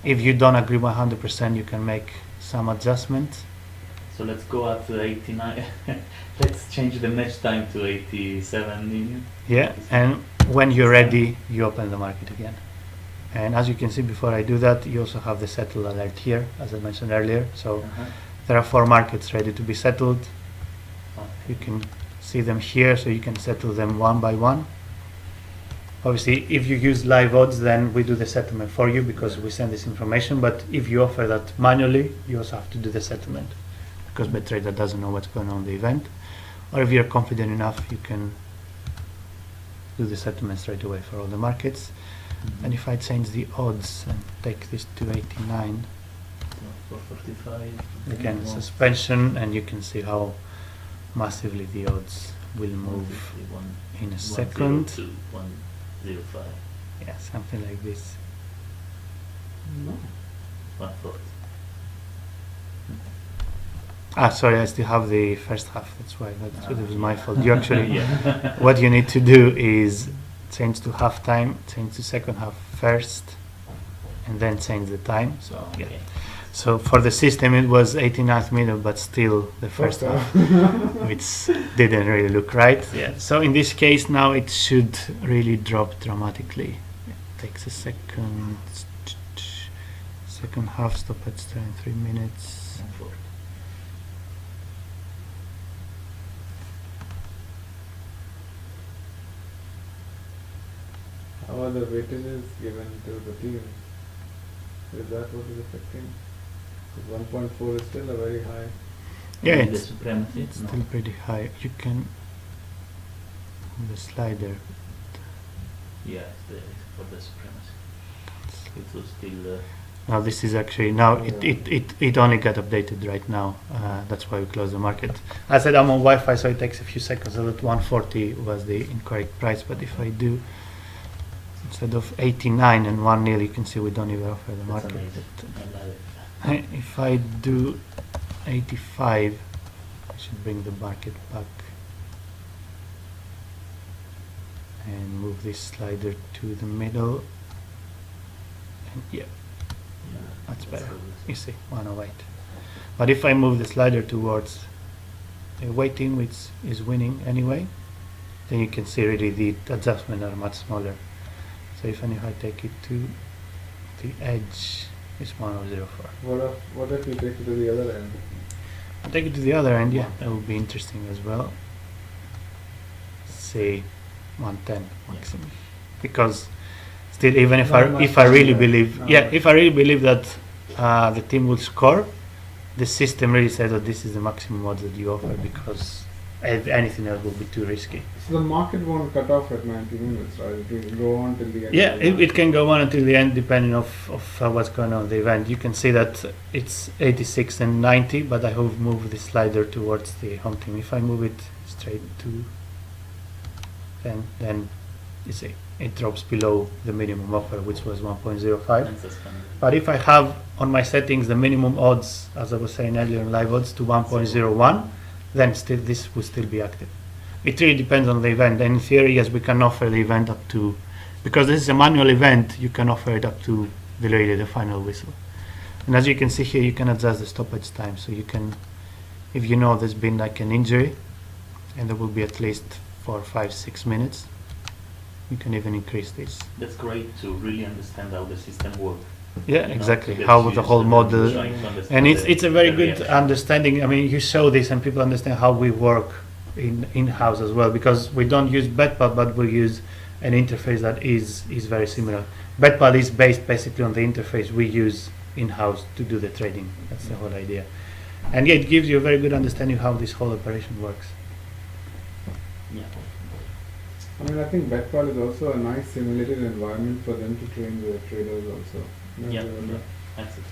If you don't agree 100%, you can make some adjustment. So let's go up to 89. Let's change the match time to 87 minutes. Yeah, and when you're ready, you open the market again. And as you can see, before I do that, you also have the settle alert here, as I mentioned earlier. So there are 4 markets ready to be settled. You can see them here, so you can settle them one by one. Obviously, if you use live odds, then we do the settlement for you because we send this information. But if you offer that manually, you also have to do the settlement because BetTrader doesn't know what's going on in the event. Or if you're confident enough, you can do the settlement straight away for all the markets. And if I change the odds and take this to 89, 445. again suspension, and you can see how massively the odds will move in a second. 105. Yeah, something like this. 140. Sorry, I still have the first half. That's why. It was my fault. You actually, what you need to do is change to half time, change to second half first, and then change the time. So yeah. Okay. So for the system, it was 89th minute, but still the first half, which didn't really look right. Yeah. So in this case, now it should really drop dramatically. It takes a second. Second half stop at 3 minutes. 140. How are the weightages given to the team? Is that what is affecting? 1.4 is still a very high. Yeah, And the it's supremacy? No. still pretty high. You can on the slider. Yeah, it's for the supremacy. It was still Now this is actually now it only got updated right now. That's why we closed the market. I said I'm on Wi-Fi, so it takes a few seconds. So that 140 was the incorrect price. But if I do instead of 89 and 1 nil, you can see we don't even offer the That's market. amazing. But I love it. if I do 85, I should bring the market back and move this slider to the middle. And yeah, that's better. You see, 108. But if I move the slider towards the waiting, which is winning anyway, then you can see really the adjustments are much smaller. So even if I take it to the edge, it's 1004. What if you take it to the other end? I'll take it to the other end, yeah, that would be interesting as well. Say 110 maximum, because still, even if I really believe, if I really believe that the team will score, the system really says that this is the maximum odds that you offer, because anything else will be too risky. So the market won't cut off at 90 minutes, right? It will go on till the end. Yeah, of the it can go on until the end, depending of what's going on in the event. You can see that it's 86 and 90, but I have moved the slider towards the home team. If I move it straight to 10, then you see it drops below the minimum offer, which was 1.05. And suspended. But if I have on my settings the minimum odds, as I was saying earlier in live odds, to 1.01, then still this will still be active. It really depends on the event. And in theory, yes, we can offer the event up to, because this is a manual event, you can offer it up to the final whistle. And as you can see here, you can adjust the stoppage time. So you can, if you know there's been like an injury, and there will be at least 4, 5, 6 minutes, you can even increase this. That's great to really understand how the system works. Yeah, exactly. How the whole model, and it's a very good understanding. I mean, you show this, and people understand how we work in-house as well, because we don't use Betpal, but we use an interface that is very similar. Betpal is based basically on the interface we use in-house to do the trading. That's the whole idea, and yeah, it gives you a very good understanding how this whole operation works. Yeah. I mean, I think Betpal is also a nice simulated environment for them to train the traders also. Yeah, that's it.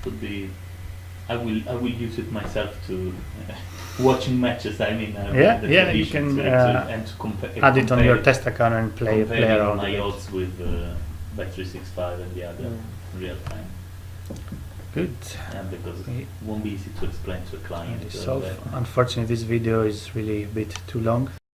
Could be. I will use it myself to watching matches. I mean, You can and to add it on your compare test account and play around my with it. odds with Bet365 and the other real time. Good. And because Okay. it won't be easy to explain to a client. Unfortunately, this video is really a bit too long,